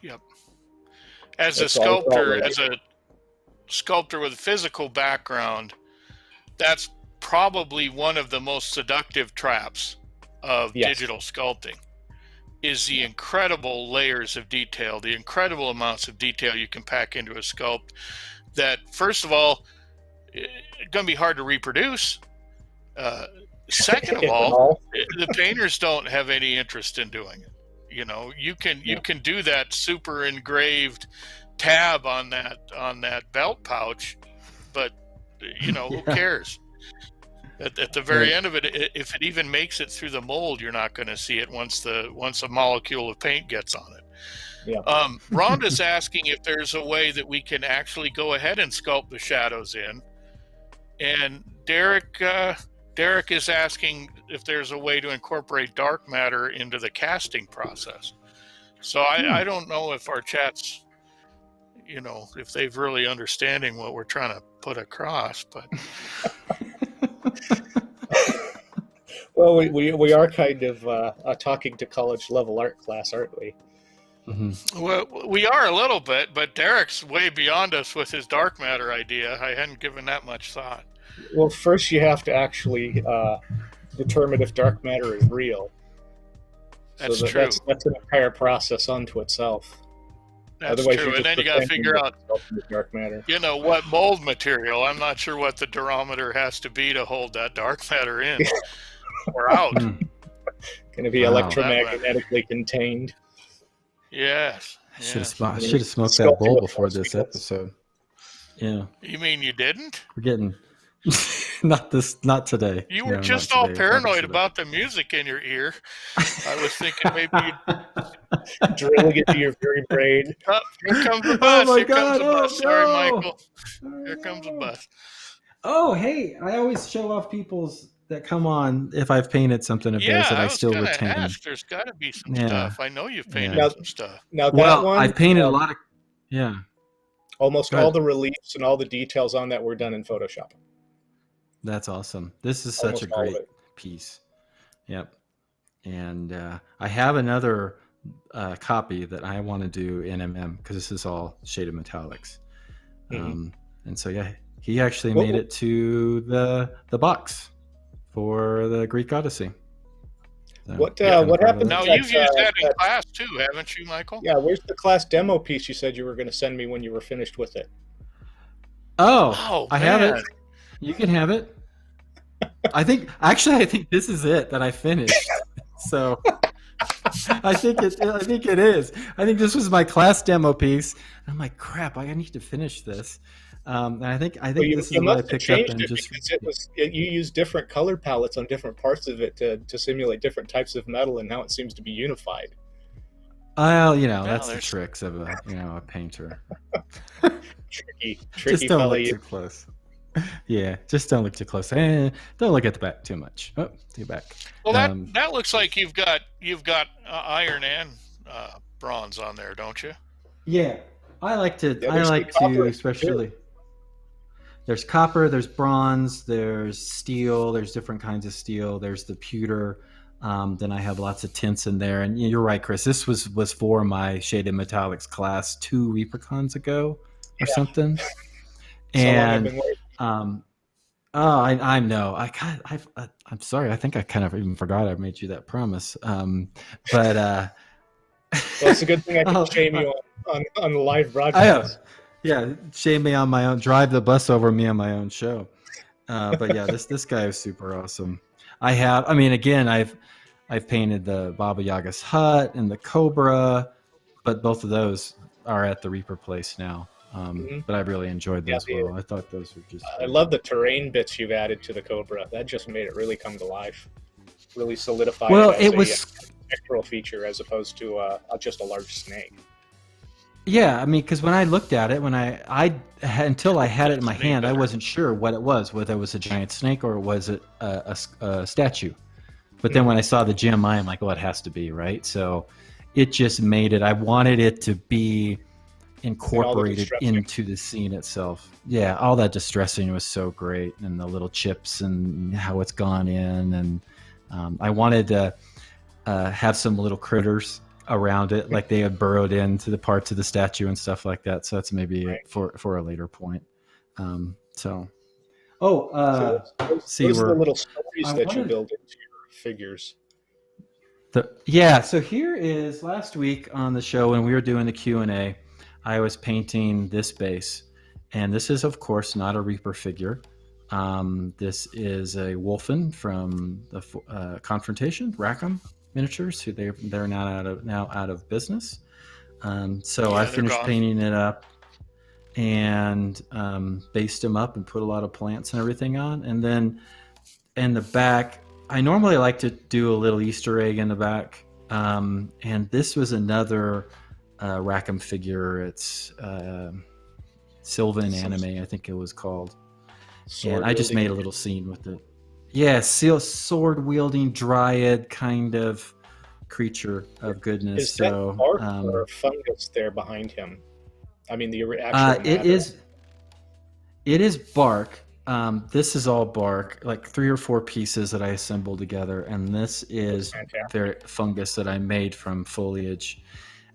Yep. As It's a all sculptor, related. as a sculptor with a physical background, that's probably one of the most seductive traps of Yes. digital sculpting, is the incredible layers of detail, the incredible amounts of detail you can pack into a sculpt that, first of all, it's going to be hard to reproduce. Second of If at all, all. the painters don't have any interest in doing it. You know, you can do that super engraved tab on that belt pouch, but you know, who cares? At the very end of it, if it even makes it through the mold, you're not going to see it once a molecule of paint gets on it. Yeah. Rhonda's asking if there's a way that we can actually go ahead and sculpt the shadows in, and Derek is asking if there's a way to incorporate dark matter into the casting process. So I don't know if our chats, you know, if they've really understanding what we're trying to put across, but. Well, we are kind of talking to college level art class, aren't we? Mm-hmm. Well, we are a little bit, but Derek's way beyond us with his dark matter idea. I hadn't given that much thought. Well, first you have to actually determine if dark matter is real. That's true. That's an entire process unto itself. That's Otherwise, true. you're And just then you got to pretending figure that out, it's with dark matter. you know, what mold material. I'm not sure what the durometer has to be to hold that dark matter in or out. Going to be Wow. electromagnetically contained. Yes. Should yes. have smoked that bowl before this episode. Yeah, You mean you didn't? we're getting not today. You were No, just not all today. paranoid Obviously. about the music in your ear. I was thinking maybe Drilling into your very brain. oh, here comes the bus. Oh my Here comes God. the Oh, bus. Sorry, no. Michael. Here comes the bus. Oh, hey! I always show off people's that come on if I've painted something of theirs that I was still gonna retain. ask. There's got to be some Yeah. stuff. I know you've painted Yeah. some stuff. Now that Well, one, I've painted a lot of. Yeah. almost Go ahead. all the reliefs and all the details on that were done in Photoshop. That's awesome. This is such a Almost all of great it. piece. Yep. And I have another copy that I want to do in MM because this is all shaded metallics. And so, yeah, he actually made it to the box for the Greek Odyssey. So, What kind of happened? Now That's, you've used that in that- class too, haven't you, Michael? Yeah, where's the class demo piece you said you were going to send me when you were finished with it? Oh, I have man. it. You can have it. I think this is it that I finished. So I think it is. I think this was my class demo piece. I'm like, crap, I need to finish this. And I think this is what I picked up and just because you use different color palettes on different parts of it to simulate different types of metal, and now it seems to be unified. well, that's the there's- tricks of a painter. Tricky Just don't fella. look too close. Yeah, just don't look too close. Don't look at the back too much. Oh, take it back. Well, that looks like you've got iron and bronze on there, don't you? Yeah, I like to. Yeah, I there's like the copper to, especially. There's copper, there's bronze, there's steel, there's different kinds of steel. There's the pewter. Then I have lots of tints in there. And you're right, Chris. This was for my shaded metallics class 2 ReaperCons ago or something. So long I've And been waiting. I know. I'm sorry. I think I kind of even forgot I made you that promise. But Well, it's a good thing I can shame you on the live broadcast. Yeah, shame me on my own. Drive the bus over me on my own show. But yeah, this guy is super awesome. I've painted the Baba Yaga's hut and the Cobra, but both of those are at the Reaper place now. But I really enjoyed those. Yeah, I thought those were just. I love the terrain bits you've added to the Cobra. That just made it really come to life. Really solidified it as a spectral feature as opposed to just a large snake. Yeah, because when I looked at it, until I had it in my hand, I wasn't sure what it was, whether it was a giant snake or was it a statue. But then when I saw the GMI, I'm like, well, it has to be, right? So it just made it. I wanted it to be incorporated into the scene itself. Yeah, all that distressing was so great, and the little chips and how it's gone in, and I wanted to have some little critters around it, like they had burrowed into the parts of the statue and stuff like that. So that's maybe for a later point. So those are the little stories that you build into your figures. So here is last week on the show when we were doing the Q&A, I was painting this base, and this is of course not a Reaper figure. This is a Wolfen from the Confrontation, Rackham Miniatures, who they're now out of business. So I finished painting it up and based him up and put a lot of plants and everything on, and then in the back, I normally like to do a little Easter egg in the back, and this was another Rackham figure. It's Sylvan Anime, I think it was called. And I just made a little scene with it. Yeah, sword-wielding dryad kind of creature of goodness. Is that bark or fungus there behind him? I mean, the actual It is bark. This is all bark, like 3 or 4 pieces that I assembled together, and this is their fungus that I made from foliage.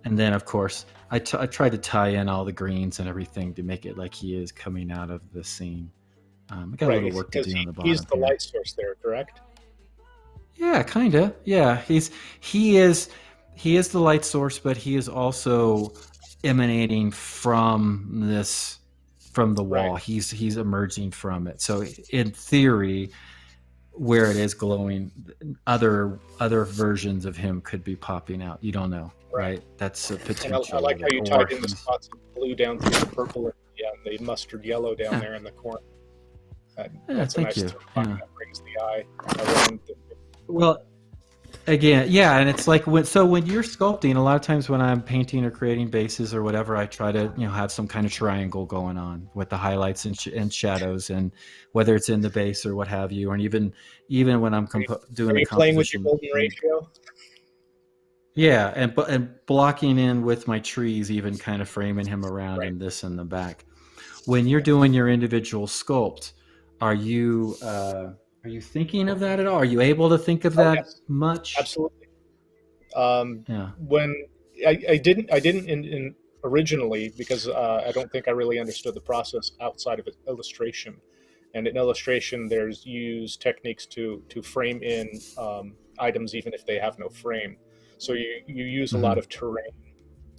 And then, of course, I tried to tie in all the greens and everything to make it like he is coming out of the scene. I got a little work to do on the bottom. He's the light source there, correct? Yeah, kind of. Yeah, he is the light source, but he is also emanating from the wall. Right. He's emerging from it. So in theory, where it is glowing, other versions of him could be popping out. You don't know, right? That's a potential. And I like how you tied in the spots of blue down through the purple and the mustard yellow down there in the corner. That's a nice that brings the eye around. Well, again, yeah, and it's like when you're sculpting, a lot of times when I'm painting or creating bases or whatever, I try to have some kind of triangle going on with the highlights and shadows, and whether it's in the base or what have you, and even when I'm doing the composition. Playing with your golden ratio? Yeah, and blocking in with my trees, even kind of framing him around and this in the back. When you're doing your individual sculpt, are you thinking of that at all? Are you able to think of that much? Absolutely. When I didn't originally, because I don't think I really understood the process outside of illustration. And in illustration, there's used techniques to frame in items even if they have no frame. So you use a lot of terrain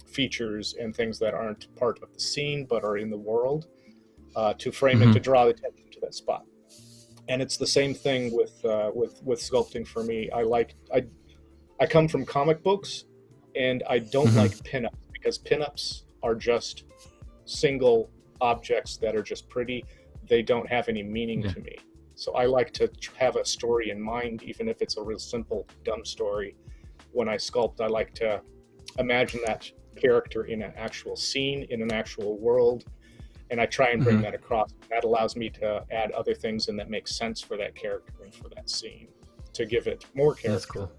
features and things that aren't part of the scene but are in the world to frame and to draw the attention to that spot. And it's the same thing with sculpting for me. I come from comic books, and I don't like pinups, because pinups are just single objects that are just pretty. They don't have any meaning to me. So I like to have a story in mind, even if it's a real simple, dumb story. When I sculpt, I like to imagine that character in an actual scene, in an actual world, and I try and bring that across. That allows me to add other things in that make sense for that character and for that scene, to give it more character. That's cool.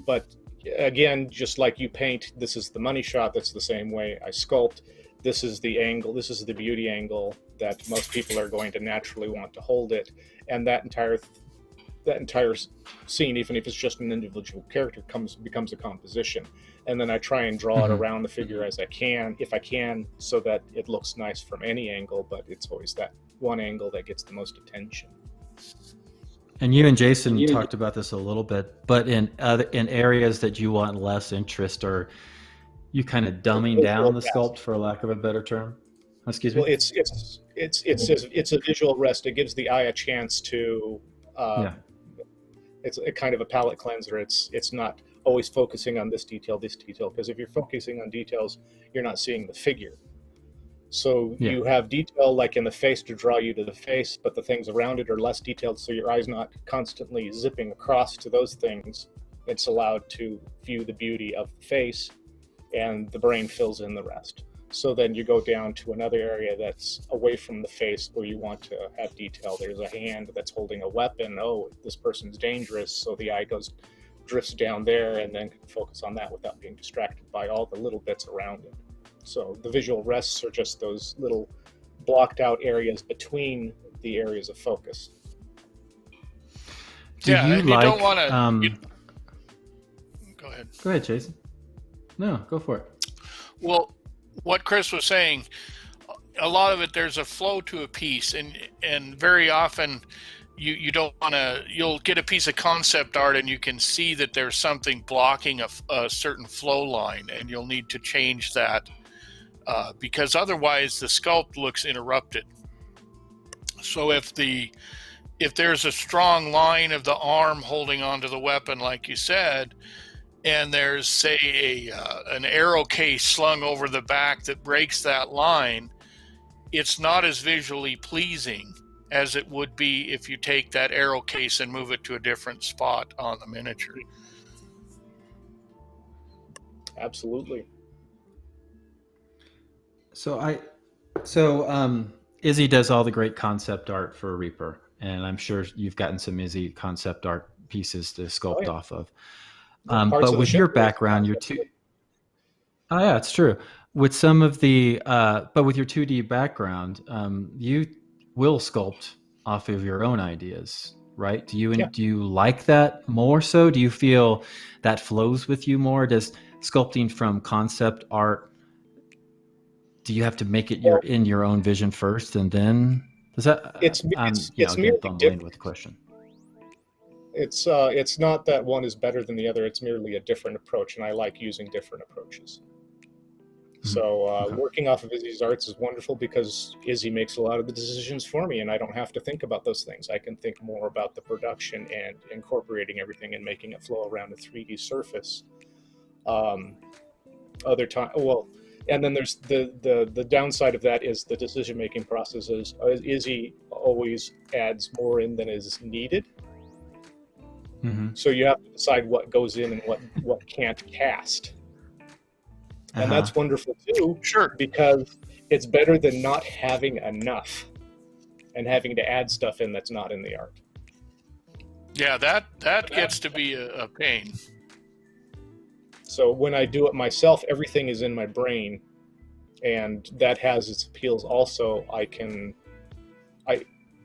But again, just like you paint, this is the money shot. That's the same way I sculpt. This is the angle. This is the beauty angle that most people are going to naturally want to hold it, and that entire scene, even if it's just an individual character, becomes a composition. And then I try and draw it around the figure as I can, if I can, so that it looks nice from any angle, but it's always that one angle that gets the most attention. And you and Jason talked about this a little bit, but in areas that you want less interest, or you kind of dumbing down the sculpt, for lack of a better term? Excuse me? Well, it's a visual rest. It gives the eye a chance to it's a kind of a palette cleanser. It's not always focusing on this detail, because if you're focusing on details, you're not seeing the figure. So you have detail like in the face to draw you to the face, but the things around it are less detailed, so your eye's not constantly zipping across to those things. It's allowed to view the beauty of the face, and the brain fills in the rest. So then you go down to another area that's away from the face where you want to have detail. There's a hand that's holding a weapon. Oh, this person's dangerous. So the eye goes drifts down there and then can focus on that without being distracted by all the little bits around it. So the visual rests are just those little blocked out areas between the areas of focus. You and like, you don't want to. Go ahead. Go ahead, Jason. No, go for it. Well, what Chris was saying, a lot of it, there's a flow to a piece, and very often you don't want to. You'll get a piece of concept art, and you can see that there's something blocking a certain flow line, and you'll need to change that because otherwise the sculpt looks interrupted. So if there's a strong line of the arm holding onto the weapon, like you said, and there's, say, an arrow case slung over the back that breaks that line, it's not as visually pleasing as it would be if you take that arrow case and move it to a different spot on the miniature. Absolutely. So Izzy does all the great concept art for Reaper, and I'm sure you've gotten some Izzy concept art pieces to sculpt off of. But with your background, you're too. Oh yeah, it's true. With some of the, but with your 2D background, you will sculpt off of your own ideas, right? Do you like that more so? Do you feel that flows with you more? Does sculpting from concept art, do you have to make it in your own vision first, and then does that? It's merely bumbling with the question. It's not that one is better than the other. It's merely a different approach, and I like using different approaches. So working off of Izzy's arts is wonderful because Izzy makes a lot of the decisions for me, and I don't have to think about those things. I can think more about the production and incorporating everything and making it flow around a 3D surface. And then there's the downside of that is the decision-making process is Izzy always adds more in than is needed. Mm-hmm. So you have to decide what goes in and what can't cast. And that's wonderful too, because it's better than not having enough and having to add stuff in that's not in the art. Yeah, that gets to be a pain. So when I do it myself, everything is in my brain, and that has its appeals also.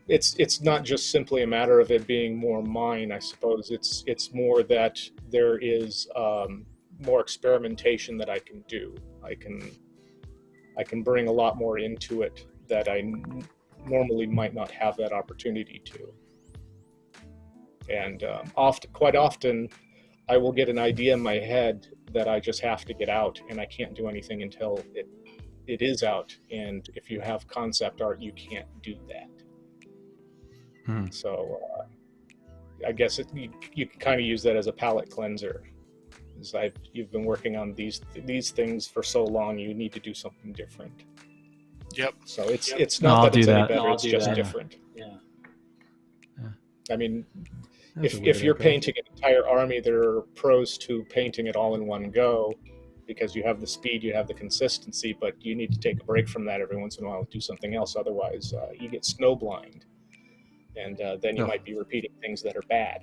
It's not just simply a matter of it being more mine, I suppose. It's more that there is more experimentation that I can do. I can bring a lot more into it that I normally might not have that opportunity to. And quite often, I will get an idea in my head that I just have to get out, and I can't do anything until it is out. And if you have concept art, you can't do that. So I guess you can kind of use that as a palate cleanser. You've been working on these things for so long, you need to do something different. Yep. So it's not that it's any better, it's just different. Yeah. I mean, if you're painting an entire army, there are pros to painting it all in one go, because you have the speed, you have the consistency, but you need to take a break from that every once in a while and do something else. Otherwise, you get snowblind, and then you might be repeating things that are bad.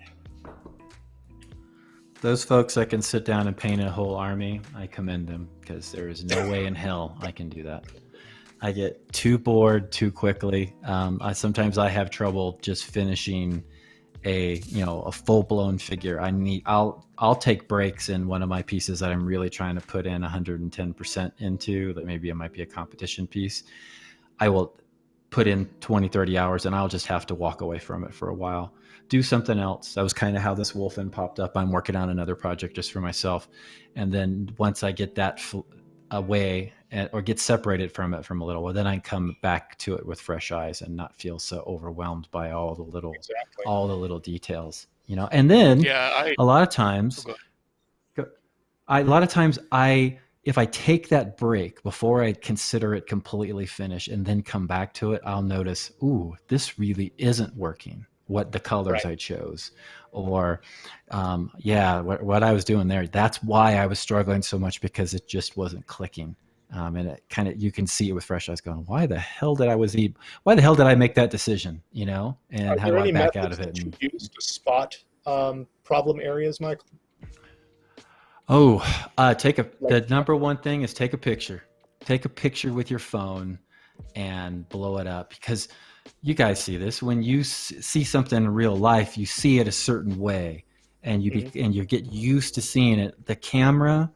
Those folks that can sit down and paint a whole army, I commend them, because there is no way in hell I can do that. I get too bored too quickly. Sometimes I have trouble just finishing a full-blown figure. I'll take breaks in one of my pieces that I'm really trying to put in 110% into, that maybe it might be a competition piece. I will put in 20-30 hours, and I'll just have to walk away from it for a while, do something else. That was kind of how this Wolfen popped up. I'm working on another project just for myself, and then once I get that away or get separated from it from a little while, then I come back to it with fresh eyes and not feel so overwhelmed by all the little details, And then a lot of times, if I take that break before I consider it completely finished and then come back to it, I'll notice, this really isn't working. What the colors I chose, or what I was doing there. That's why I was struggling so much, because it just wasn't clicking. And it kind of, you can see it with fresh eyes going, why the hell did I make that decision? And how do I back out of it? Are there any methods that you use to spot problem areas, Michael? Oh, the number one thing is take a picture. Take a picture with your phone and blow it up, because you guys see this. When you see something in real life, you see it a certain way, and you get used to seeing it. The camera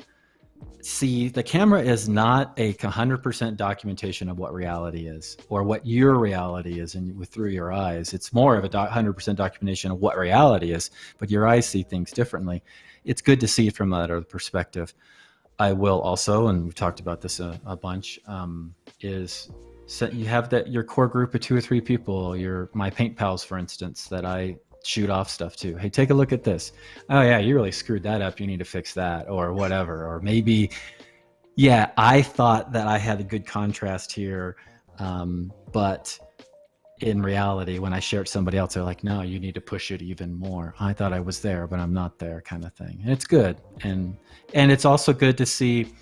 is not a 100% documentation of what reality is, or what your reality is through your eyes. It's more of a 100% documentation of what reality is, but your eyes see things differently. It's good to see it from that other perspective. I will also, and we've talked about this a bunch, is you have your core group of 2 or 3 people, my paint pals, for instance, that I shoot off stuff to. Hey, take a look at this. Oh yeah, you really screwed that up. You need to fix that, or whatever. Or maybe, yeah, I thought that I had a good contrast here, but in reality, when I share it with somebody else, they're like, no, you need to push it even more. I thought I was there, but I'm not there, kind of thing. And it's good. And it's also good to see,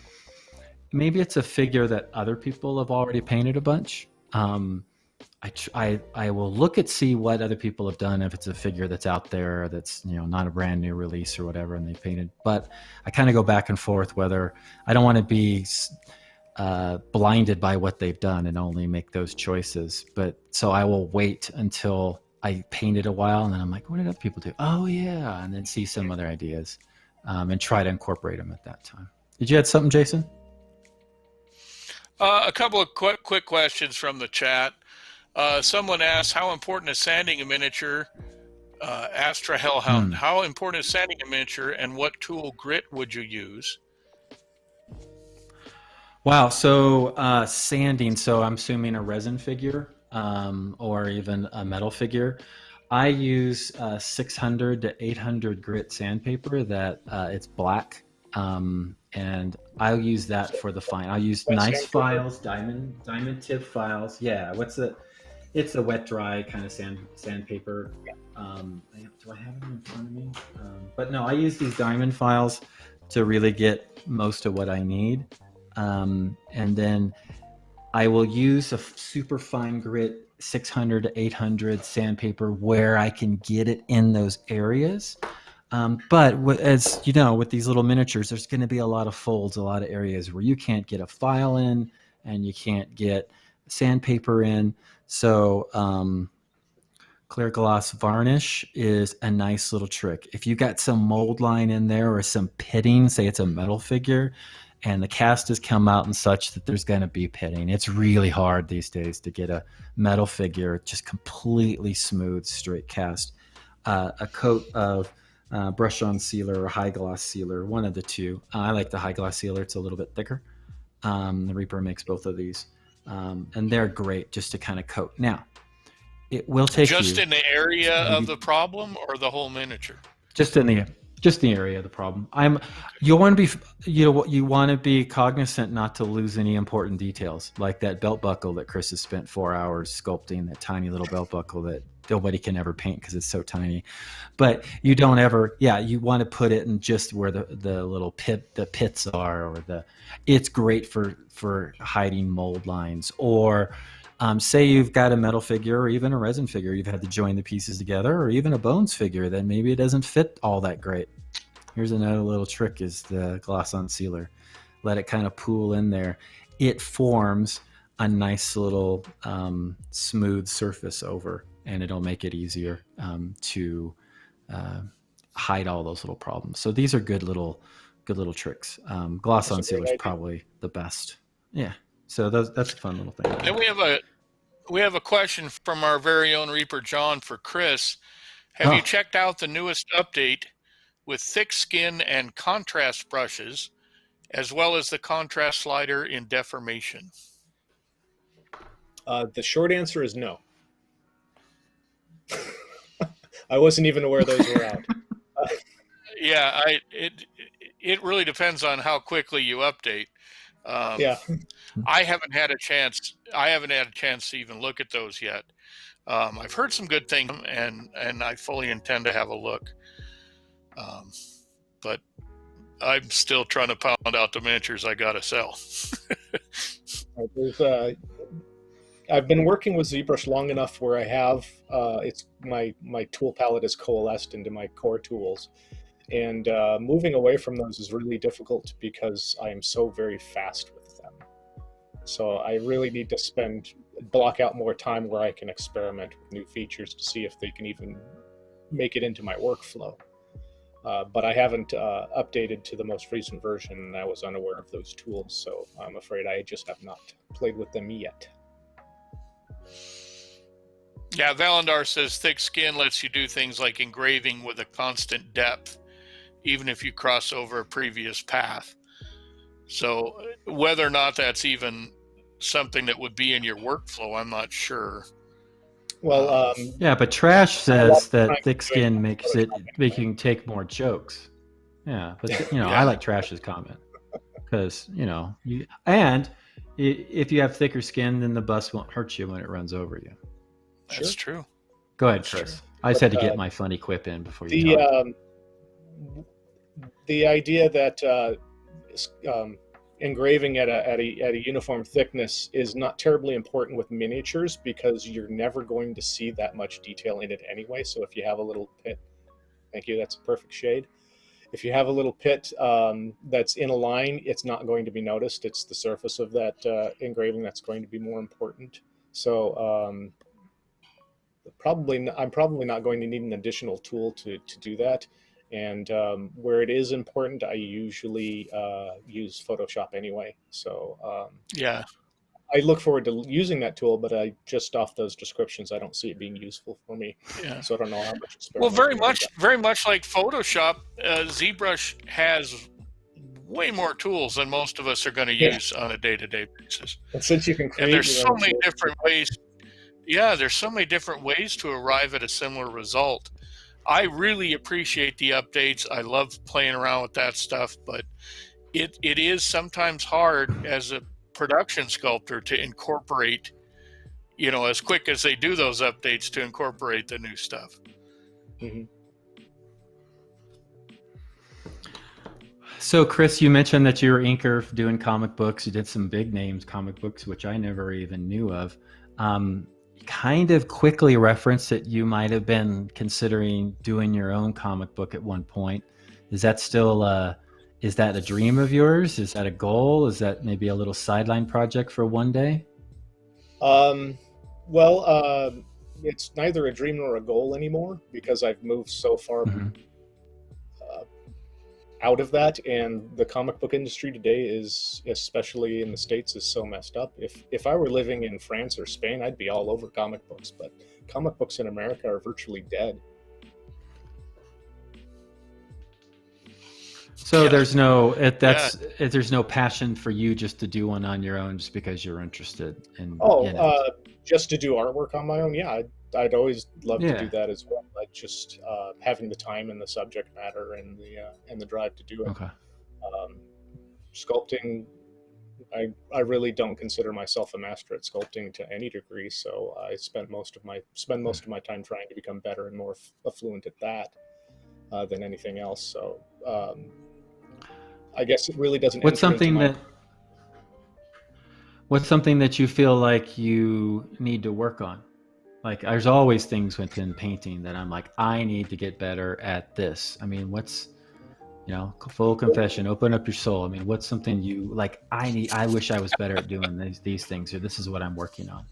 maybe it's a figure that other people have already painted a bunch. I will look at see what other people have done, if it's a figure that's out there that's not a brand new release or whatever, and they painted. But I kind of go back and forth whether I don't want to be blinded by what they've done and only make those choices. But so I will wait until I painted a while, and then I'm like, what did other people do? Oh yeah, and then see some other ideas, and try to incorporate them at that time. Did you add something, Jason? A couple of quick questions from the chat. Someone asked, how important is sanding a miniature? Astra Hellhound. How important is sanding a miniature, and what tool grit would you use? Wow. So sanding. So I'm assuming a resin figure, or even a metal figure. I use 600 to 800 grit sandpaper that it's black. And I'll use that for the fine. I'll use nice files, diamond tip files. Yeah. It's a wet dry kind of sandpaper. Do I have it in front of me? But no, I use these diamond files to really get most of what I need. And then I will use a super fine grit 600 to 800 sandpaper where I can get it in those areas. But as you know, with these little miniatures, there's going to be a lot of folds, a lot of areas where you can't get a file in and you can't get sandpaper in. So clear gloss varnish is a nice little trick. If you got some mold line in there or some pitting, say it's a metal figure, and the cast has come out and such that there's going to be pitting. It's really hard these days to get a metal figure just completely smooth, straight cast. A coat of brush-on sealer or high gloss sealer, one of the two. I like the high gloss sealer. It's a little bit thicker. The Reaper makes both of these. And they're great just to kind of coat. Now, it will take just in the area of the problem, or the whole miniature? Just in the area of the problem. You want to be cognizant not to lose any important details, like that belt buckle that Chris has spent 4 hours sculpting, that tiny little belt buckle that nobody can ever paint because it's so tiny. But you don't ever, you want to put it in just where the little pits are, or it's great for hiding mold lines. Or say you've got a metal figure or even a resin figure, you've had to join the pieces together, or even a bones figure, then maybe it doesn't fit all that great. Here's another little trick, is the gloss on sealer. Let it kind of pool in there. It forms a nice little smooth surface over, and it'll make it easier to hide all those little problems. So these are good little tricks. Gloss on sealer is probably the best. Yeah. So that's a fun little thing. Then we have a question from our very own Reaper John for Chris. Have you checked out the newest update with thick skin and contrast brushes, as well as the contrast slider in deformation? The short answer is no. I wasn't even aware those were out. Yeah, it really depends on how quickly you update. I haven't had a chance to even look at those yet. I've heard some good things, and I fully intend to have a look. But I'm still trying to pound out the miniatures I got to sell. I've been working with ZBrush long enough where I have it's my tool palette is coalesced into my core tools, And moving away from those is really difficult because I am so very fast with them. So I really need to block out more time where I can experiment with new features to see if they can even make it into my workflow. But I haven't updated to the most recent version, and I was unaware of those tools, so I'm afraid I just have not played with them yet. Yeah, Valandar says thick skin lets you do things like engraving with a constant depth, even if you cross over a previous path. So whether or not that's even something that would be in your workflow, I'm not sure. Well, yeah, but Trash says that thick skin makes you take more jokes. Yeah, but I like Trash's comment because and if you have thicker skin, then the bus won't hurt you when it runs over you. That's true. Go ahead, Chris. I just had to get my funny quip in before you talk. The idea that engraving at a uniform thickness is not terribly important with miniatures because you're never going to see that much detail in it anyway. So if you have a little pit, thank you, that's a perfect shade. If you have a little pit that's in a line, it's not going to be noticed. It's the surface of that engraving that's going to be more important. So I'm probably not going to need an additional tool to do that. And where it is important, I usually use Photoshop anyway. So yeah, I look forward to using that tool, but I just off those descriptions, I don't see it being useful for me. Yeah. So I don't know how much experience. Well, very much like Photoshop, ZBrush has way more tools than most of us are going to use on a day-to-day basis. And since you can create, and there's so many different ways. Yeah, there's so many different ways to arrive at a similar result. I really appreciate the updates. I love playing around with that stuff, but it is sometimes hard as a production sculptor to incorporate, as quick as they do those updates, to incorporate the new stuff. Mm-hmm. So, Chris, you mentioned that you were inker doing comic books. You did some big names comic books, which I never even knew of. Kind of quickly referenced that you might have been considering doing your own comic book at one point. Is that still is that a dream of yours? Is that a goal? Is that maybe a little sideline project for one day? It's neither a dream nor a goal anymore because I've moved so far out of that, and the comic book industry today is, especially in the States, is so messed up. If I were living in France or Spain, I'd be all over comic books, but comic books in America are virtually dead. So there's no there's no passion for you just to do one on your own just because you're interested in just to do artwork on my own. Yeah, I'd always love to do that as well. But just having the time and the subject matter and the drive to do it. Okay. Sculpting, I really don't consider myself a master at sculpting to any degree. So I spend most of my time trying to become better and more fluent at that than anything else. So I guess it really doesn't. What's something that you feel like you need to work on? Like, there's always things within painting that I'm like, I need to get better at this. I mean, what's, full confession, open up your soul. I mean, what's something you like, I wish I was better at doing these things, or this is what I'm working on.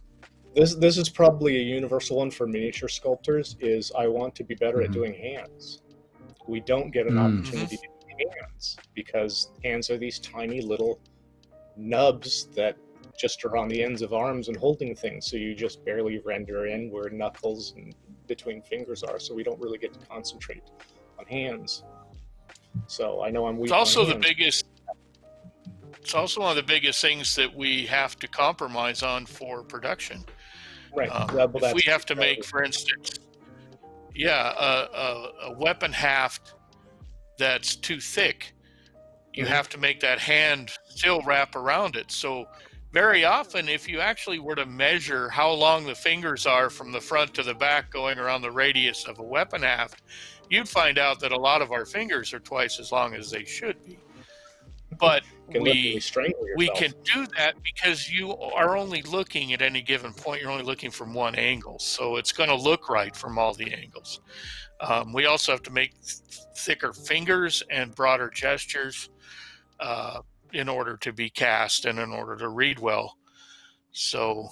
This is probably a universal one for miniature sculptors, is I want to be better at doing hands. We don't get an opportunity to do hands because hands are these tiny little nubs that just are on the ends of arms and holding things, so you just barely render in where knuckles and between fingers are, so we don't really get to concentrate on hands. So I know I'm weak. It's also one of the biggest things that we have to compromise on for production. Right. If we have to make, for instance, a weapon haft that's too thick, you have to make that hand still wrap around it. So very often, if you actually were to measure how long the fingers are from the front to the back going around the radius of a weapon haft, you'd find out that a lot of our fingers are twice as long as they should be. But can literally strangle yourself. we can do that because you are only looking at any given point. You're only looking from one angle, so it's going to look right from all the angles. We also have to make thicker fingers and broader gestures in order to be cast and in order to read well. So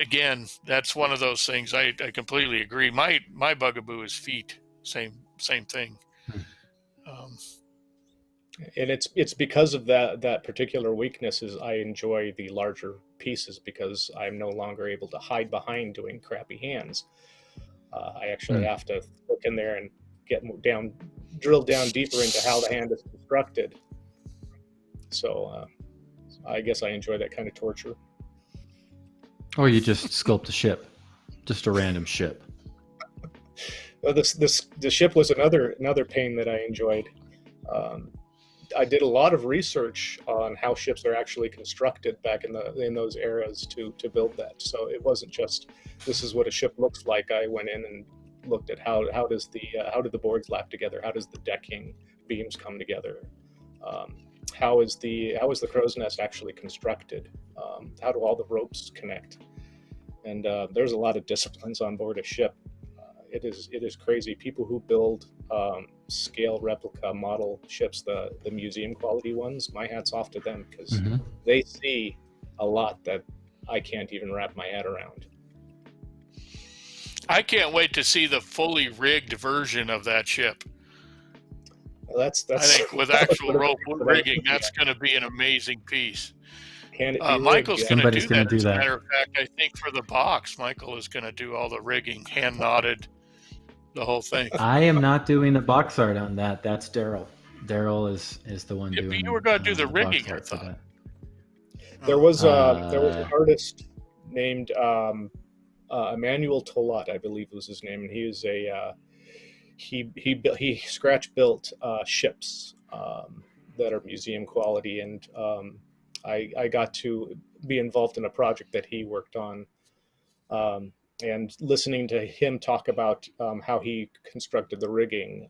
again, that's one of those things. I completely agree. My bugaboo is feet. Same thing. And it's because of that particular weakness is I enjoy the larger pieces because I'm no longer able to hide behind doing crappy hands. I actually have to look in there and drill down deeper into how the hand is constructed. So I guess I enjoy that kind of torture. Or you just sculpt a ship, just a random ship. Well, the ship was another pain that I enjoyed. I did a lot of research on how ships are actually constructed back in those eras to build that. So it wasn't just this is what a ship looks like. I went in and looked at how do the boards lap together? How does the decking beams come together? How is the crow's nest actually constructed? How do all the ropes connect? And there's a lot of disciplines on board a ship. It is crazy. People who build scale replica model ships, the museum quality ones, my hat's off to them because they see a lot that I can't even wrap my head around. I can't wait to see the fully rigged version of that ship. Well, that's I think with actual rope rigging, that's going to be an amazing piece. Michael's going to do that. As a matter of fact, I think for the box, Michael is going to do all the rigging, hand knotted, the whole thing. I am not doing the box art on that. That's Daryl. Daryl is the one doing. But you were going to do the rigging, I thought. There was an artist named Emmanuel Tolat, I believe was his name, and he was he scratch built ships that are museum quality, and I got to be involved in a project that he worked on, and listening to him talk about how he constructed the rigging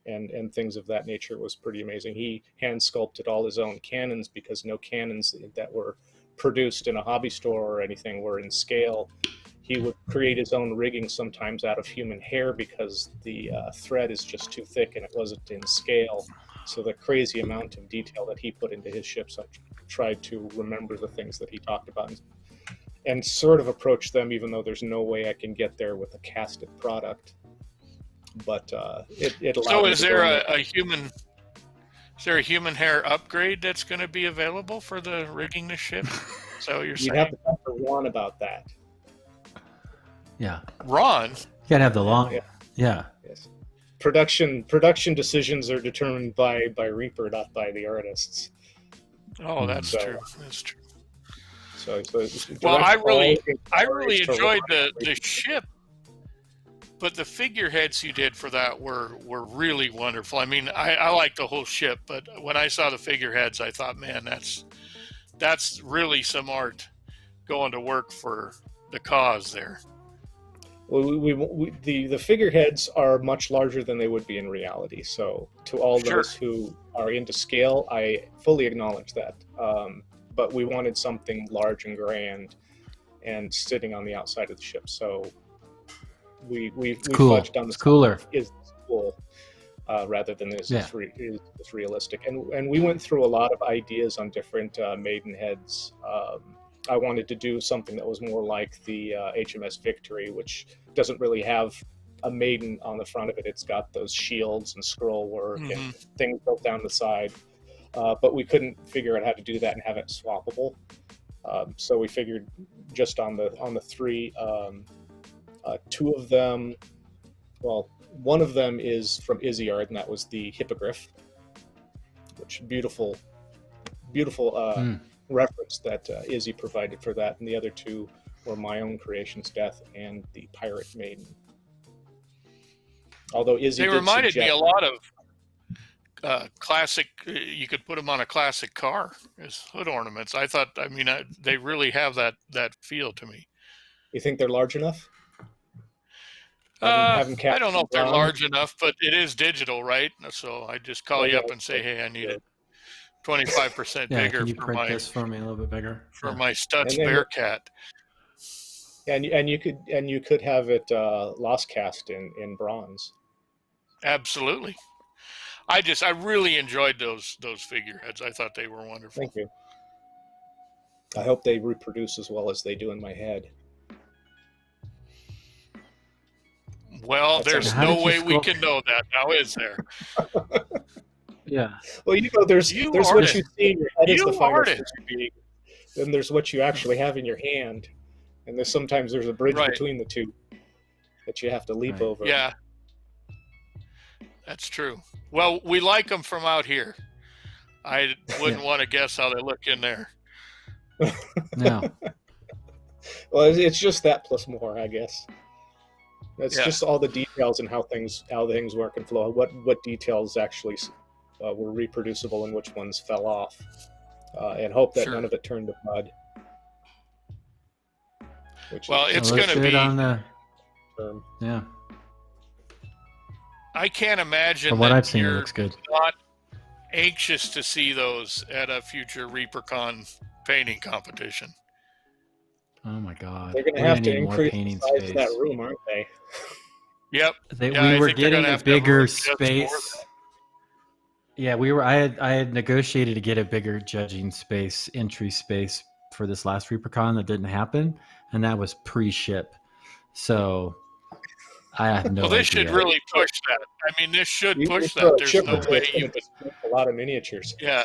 and things of that nature was pretty amazing. He hand sculpted all his own cannons because no cannons that were produced in a hobby store or anything were in scale. He would create his own rigging sometimes out of human hair because the thread is just too thick and it wasn't in scale. So the crazy amount of detail that he put into his ships, I tried to remember the things that he talked about and sort of approach them, even though there's no way I can get there with a casted product. But it allowed. So is there a human hair upgrade that's going to be available for the rigging the ship? Is that what you're saying? You'd have to talk to Ron about that. Yeah. Ron? You gotta have the long. Yeah. Yes. Production decisions are determined by Reaper, not by the artists. Oh, that's true. That's true. So well, I really enjoyed the ship, but the figureheads you did for that were really wonderful. I mean, I like the whole ship, but when I saw the figureheads, I thought, man, that's really some art going to work for the cause there. Well, the figureheads are much larger than they would be in reality. So to all those who are into scale, I fully acknowledge that. But we wanted something large and grand and sitting on the outside of the ship. So we fudged on the cooler. Is cool rather than is realistic. And we went through a lot of ideas on different maiden heads. I wanted to do something that was more like the HMS Victory, which doesn't really have a maiden on the front of it. It's got those shields and scroll work and things built down the side. But we couldn't figure out how to do that and have it swappable. So we figured just on the three, two of them, well, one of them is from Iziard, and that was the Hippogriff, which beautiful reference that Izzy provided for that, and the other two were my own creations, Death and the Pirate Maiden. Although Izzy reminded me a lot of classic. You could put them on a classic car as hood ornaments. They really have that feel to me. You think they're large enough? I don't know if they're large enough, but it is digital, right? So I just call you up and say, hey, I need it. 25% Yeah, bigger can you for print my this for me a little bit bigger? my Stutz And then- Bearcat. And you could have it lost cast in bronze. Absolutely. I really enjoyed those figureheads. I thought they were wonderful. Thank you. I hope they reproduce as well as they do in my head. Well, That's there's How no did you way we sculpt- can know that now, is there? Yeah. Well, there's You what artist. you see in your head is You the final artist. figure. Then there's what you actually have in your hand, and sometimes there's a bridge Right. between the two that you have to leap Right. over. Yeah, that's true. Well, we like them from out here. I wouldn't want to guess how they look in there. No. Well, it's just that plus more, I guess. It's just all the details and how things work and flow. What details actually were reproducible and which ones fell off, and hope that none of it turned to mud. Well, it's Well, going to be. on the. Yeah. I can't imagine From what that I've seen, it you're looks good. not anxious to see those at a future ReaperCon painting competition. Oh my God. They're going to have to increase the size of that room, aren't they? Yep. We I were think they're getting gonna a have to have bigger room just for space. that. Yeah, I had negotiated to get a bigger judging space, entry space for this last ReaperCon that didn't happen, and that was pre-ship. So I have no Well, this idea. should really push that. I mean, this should push throw that. a There's chip no into way it, you. and it's a lot of miniatures. Yeah.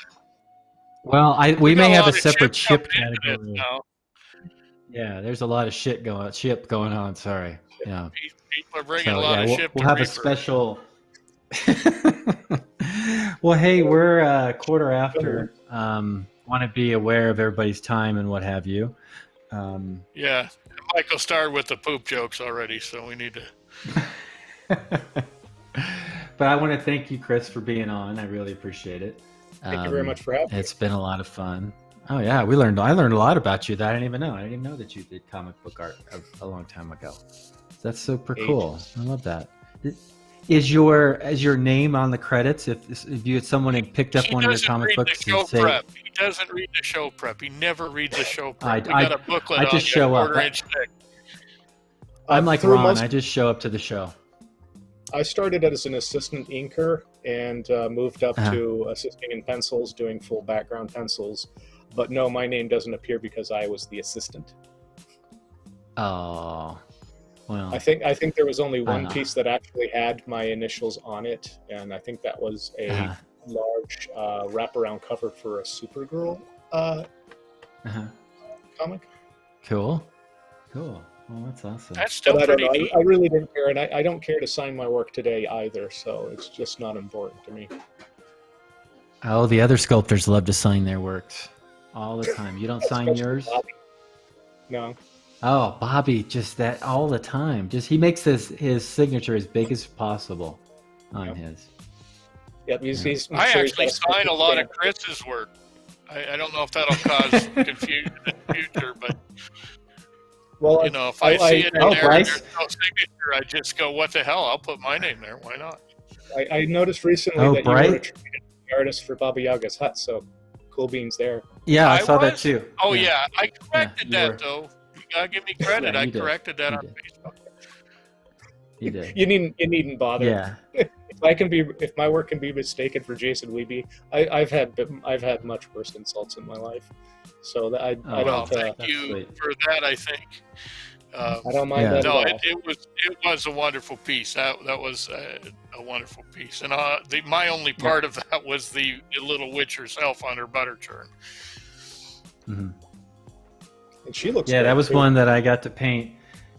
Well, we got may have lot a of separate chip ship coming into this category. now. Yeah, there's a lot of ship going on. Sorry. Yeah. People are bringing So, a lot of we'll, ship. we'll to have a Reaper. special. Well, hey, we're quarter after. Want to be aware of everybody's time and what have you. Yeah, Michael started with the poop jokes already, so we need to. But I want to thank you, Chris, for being on. I really appreciate it. Thank you very much for having me. It's been a lot of fun. Oh yeah, I learned a lot about you that I didn't even know. I didn't even know that you did comic book art a long time ago. That's super cool. I love that. Is your name on the credits? If you had someone had picked up one of your comic books and say, He doesn't read the show prep. He never reads the show prep. We got a booklet I on just show up. quarter-inch thick. I'm like Ron. I just show up to the show. I started as an assistant inker and moved up to assisting in pencils, doing full background pencils. But no, my name doesn't appear because I was the assistant. Oh, well. I think there was only one piece that actually had my initials on it, and I think that was a large wraparound cover for a Supergirl comic. Cool. Well, that's awesome. That's still but I pretty don't know. neat. I really didn't care, and I don't care to sign my work today either, so it's just not important to me. Oh, the other sculptors love to sign their works all the time. You don't sign yours? Bobby. No. Oh, Bobby, just that all the time. He makes his signature as big as possible on his. Yep, he's I actually sign a lot of Chris's work. I don't know if that'll cause confusion in the future, but well, if I see it in there and Bryce. there's no signature, I just go, "What the hell? I'll put my name there. Why not?" I noticed recently that Bryce? you were the artist for Baba Yaga's hut, so cool beans there. Yeah, I saw that was? too. Oh yeah, I corrected you that were. though. You gotta give me credit. Yeah, I you did. corrected that You on did. Facebook. You did. You needn't bother. Yeah. If my work can be mistaken for Jason Weeby, I've had much worse insults in my life, so that I Oh, don't Thank that's you sweet. for that. I think. I don't mind Yeah. that No, at all. it was a wonderful piece. That was a wonderful piece, and my only part of that was the little witch herself on her butter churn. Mm-hmm. And she looks. Yeah, great, that was too. one that I got to paint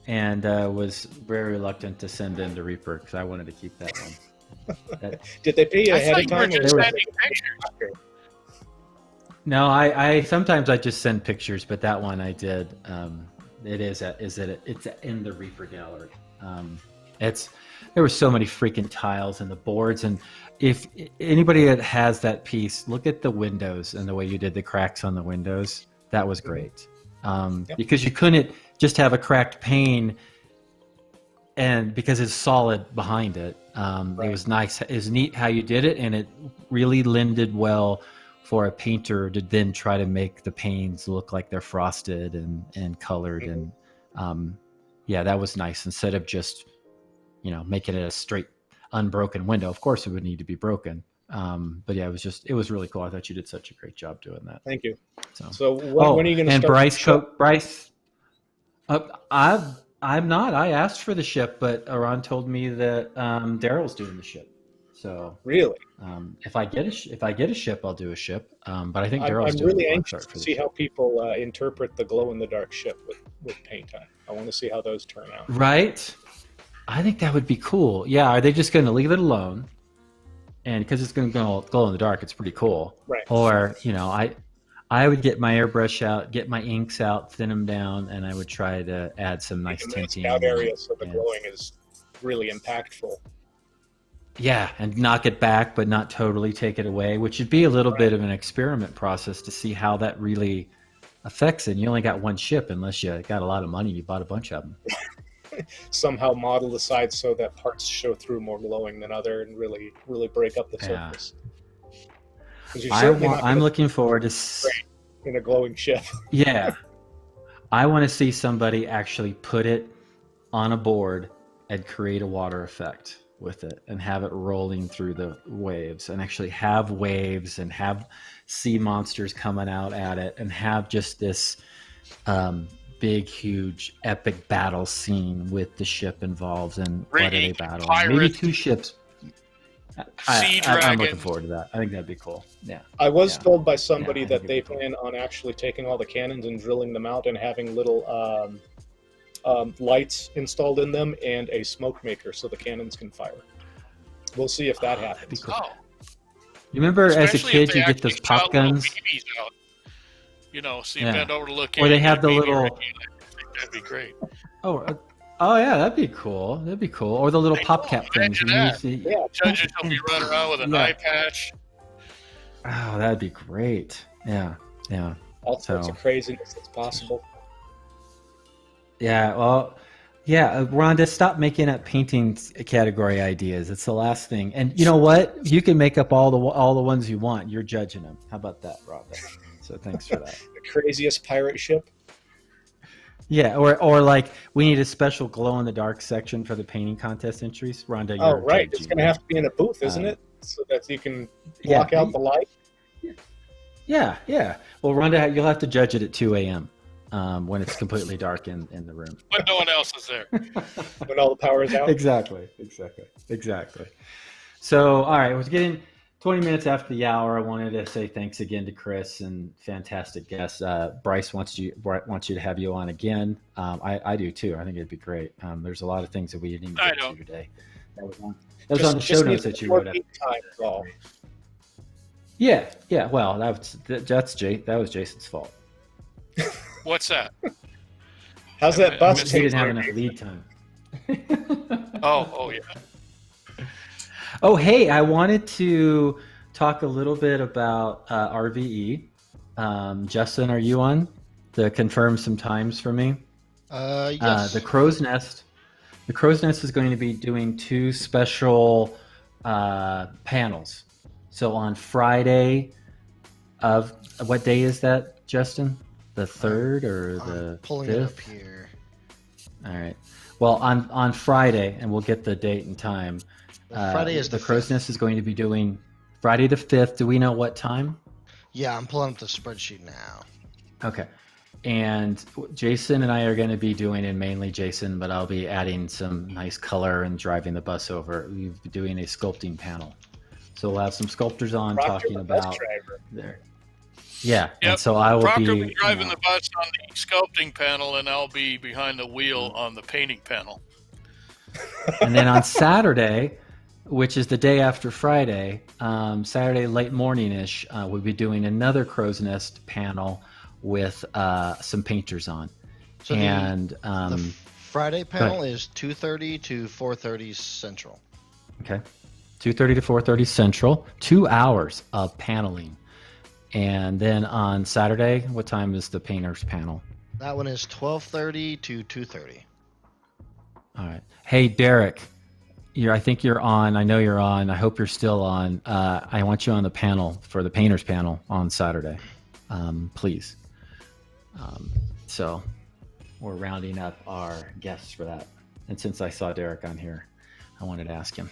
and was very reluctant to send in to Reaper because I wanted to keep that one. Did they pay you I ahead thought of you were time? just or- sending pictures. No, I sometimes I just send pictures, but that one I did. It's in the Reaper gallery. There were so many freaking tiles and the boards, and if anybody that has that piece, look at the windows and the way you did the cracks on the windows. That was great. Because you couldn't just have a cracked pane, and because it's solid behind it, it was nice. It was neat how you did it, and it really lended well for a painter to then try to make the panes look like they're frosted and colored. And that was nice. Instead of just, making it a straight unbroken window. Of course it would need to be broken. But yeah, it was really cool. I thought you did such a great job doing that. Thank you. So when are you going to start? Bryce, I'm not. I asked for the ship, but Aron told me that Daryl's doing the ship. So really, if I get a ship, I'll do a ship. But I think Daryl's I'm really anxious to see how people interpret the glow in the dark ship with paint on. I want to see how those turn out. Right. I think that would be cool. Yeah. Are they just going to leave it alone? And because it's going to glow in the dark, it's pretty cool. Right. Or I would get my airbrush out, get my inks out, thin them down, and I would try to add some nice tinting. Out area so the glowing is really impactful. Yeah, and knock it back, but not totally take it away, which would be a little bit of an experiment process to see how that really affects it. You only got one ship unless you got a lot of money and you bought a bunch of them. Somehow model the sides so that parts show through more glowing than other and really break up the surface. I'm looking forward to in a glowing ship. Yeah. I want to see somebody actually put it on a board and create a water effect with it and have it rolling through the waves and actually have waves and have sea monsters coming out at it and have just this big, huge, epic battle scene with the ship involved and what are they battling? Maybe two ships. I'm looking forward to that. I think that'd be cool. Yeah. I was told by somebody that they plan on actually taking all the cannons and drilling them out and having little lights installed in them and a smoke maker so the cannons can fire. We'll see if that happens. That'd be cool. You remember as a kid you get those pop guns? So you bend over to look or they have the little. That'd be great. Oh yeah, that'd be cool. That'd be cool. Or the little pop cap things. Judges will be running around with an eye patch. Oh, that'd be great. Yeah. All sorts of craziness that's possible. Yeah, well, Rhonda, stop making up painting category ideas. It's the last thing. And you know what? You can make up all the ones you want. You're judging them. How about that, Rhonda? So thanks for that. The craziest pirate ship. Yeah, or like we need a special glow in the dark section for the painting contest entries. Rhonda, you're right. It's going to have to be in a booth, isn't it? So that you can block out the light. Yeah. Well, Rhonda, you'll have to judge it at 2 a.m. When it's completely dark in the room. When no one else is there. When all the power is out. Exactly. So, all right, we're getting 20 minutes after the hour. I wanted to say thanks again to Chris and fantastic guests. Bryce wants you to have you on again. I do too. I think it'd be great. There's a lot of things that we didn't get to today. That was on the show notes that you wrote up. Yeah. Well, that was Jason's fault. What's that? How's that bus? We didn't have enough lead time. Oh yeah. Oh, hey, I wanted to talk a little bit about RVE. Justin, are you on to confirm some times for me? Yes. The Crow's Nest. The Crow's Nest is going to be doing 2 special panels. So on Friday of what day is that, Justin? The 3rd or the 5th? Pulling it up here. All right. Well, on Friday, and we'll get the date and time. Friday is the Crow's Nest is going to be doing Friday the 5th. Do we know what time? Yeah, I'm pulling up the spreadsheet now. Okay. And Jason and I are going to be doing it, mainly Jason, but I'll be adding some nice color and driving the bus over. We'll be doing a sculpting panel. So we'll have some sculptors on talking about there. Yeah, yep. And so I will be driving the bus on the sculpting panel, and I'll be behind the wheel on the painting panel. And then on Saturday, which is the day after Friday, Saturday late morning-ish, we'll be doing another Crow's Nest panel with some painters on. So the Friday panel is 2:30 to 4:30 Central. Okay, 2:30 to 4:30 Central, 2 hours of paneling. And then on Saturday, what time is the painters panel? That one is 12:30 to 2:30. All right. Hey, Derek, I think you're on. I know you're on. I hope you're still on. I want you on the panel for the painters panel on Saturday, please. So we're rounding up our guests for that. And since I saw Derek on here, I wanted to ask him.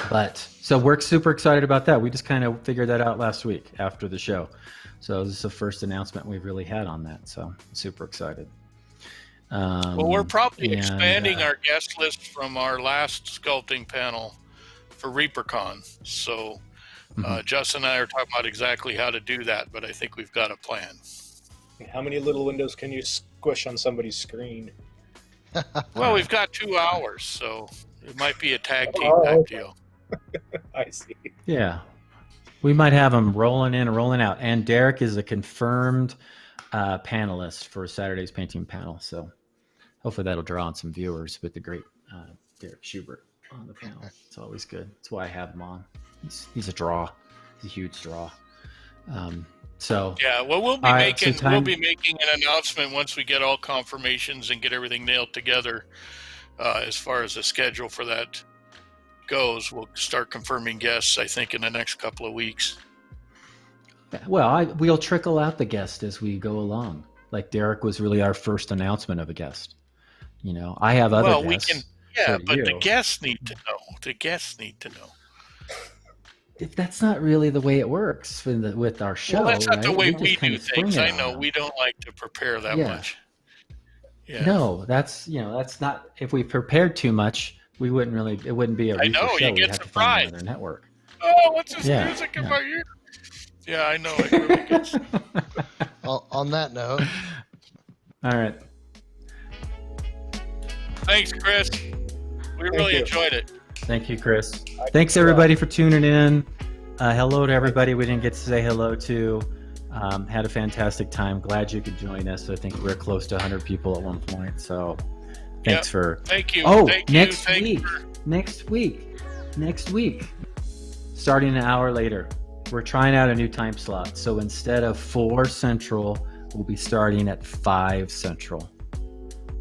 But so we're super excited about that. We just kind of figured that out last week after the show. So this is the first announcement we've really had on that. So super excited. Well, we're probably expanding our guest list from our last sculpting panel for ReaperCon. So Justin and I are talking about exactly how to do that, but I think we've got a plan. How many little windows can you squish on somebody's screen? Well, we've got 2 hours, so it might be a tag team type deal. I see. Yeah. We might have them rolling in and rolling out. And Derek is a confirmed panelist for Saturday's painting panel. So hopefully that'll draw on some viewers with the great Derek Schubert on the panel. It's always good. That's why I have him on. He's a draw. He's a huge draw. So yeah, well, we'll be making an announcement once we get all confirmations and get everything nailed together. As far as the schedule for that goes, we'll start confirming guests, I think, in the next couple of weeks. Well, we'll trickle out the guest as we go along. Like Derek was really our first announcement of a guest. You know, I have other guests. But the guests need to know. The guests need to know. That's not really the way it works with our show. Well, that's not right? the way we do things. I know we don't like to prepare that much. Yeah. No, that's not. If we prepared too much, we wouldn't really. It wouldn't be a Reaper show. You get surprised. Another network. Oh, what's this music about you? Yeah, I know. It really gets. Well, on that note. All right. Thanks, Chris. We really enjoyed it. Thank you, Chris. Thanks, everybody, for tuning in. Hello to everybody we didn't get to say hello to. Had a fantastic time. Glad you could join us. I think we're close to 100 people at one point. So thanks for... Thank you. Oh, Thank next you. Next week, starting an hour later, we're trying out a new time slot. So instead of 4 Central, we'll be starting at 5 Central.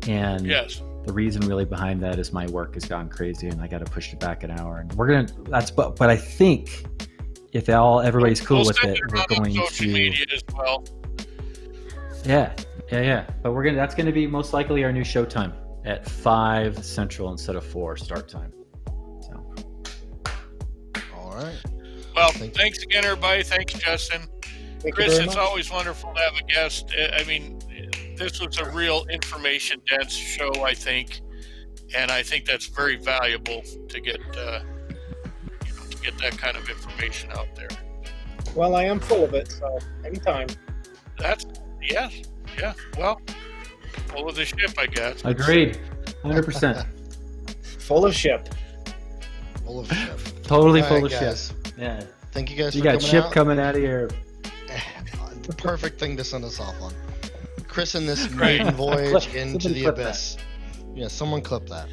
And the reason really behind that is my work has gone crazy and I got to push it back an hour. And we're going to, but I think if everybody's cool with it, we're going social media as well. Yeah. But that's going to be most likely our new show time at 5 Central instead of 4 start time. So. All right. Well, thanks again, everybody. Thanks, Justin. Chris, it's always wonderful to have a guest. I mean, this was a real information-dense show, I think, and I think that's very valuable to get to get that kind of information out there. Well, I am full of it, so anytime. Yeah. Well, full of the ship, I guess. Agreed, 100%. Full of ship. Full of ship. Totally full of ship. Yeah. Thank you guys. You got ship coming out of here. The perfect thing to send us off on. Chris in this maiden voyage into the abyss. Yeah, someone clip that.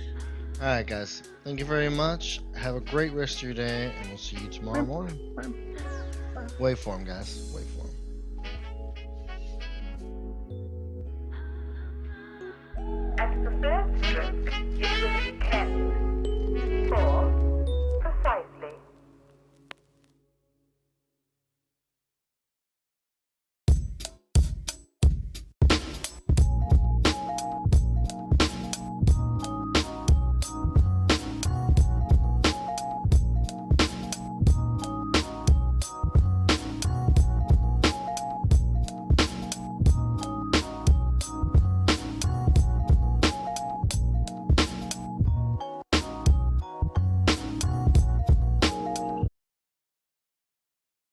All right, guys. Thank you very much. Have a great rest of your day, and we'll see you tomorrow morning. Wait for him, guys. Wait for him.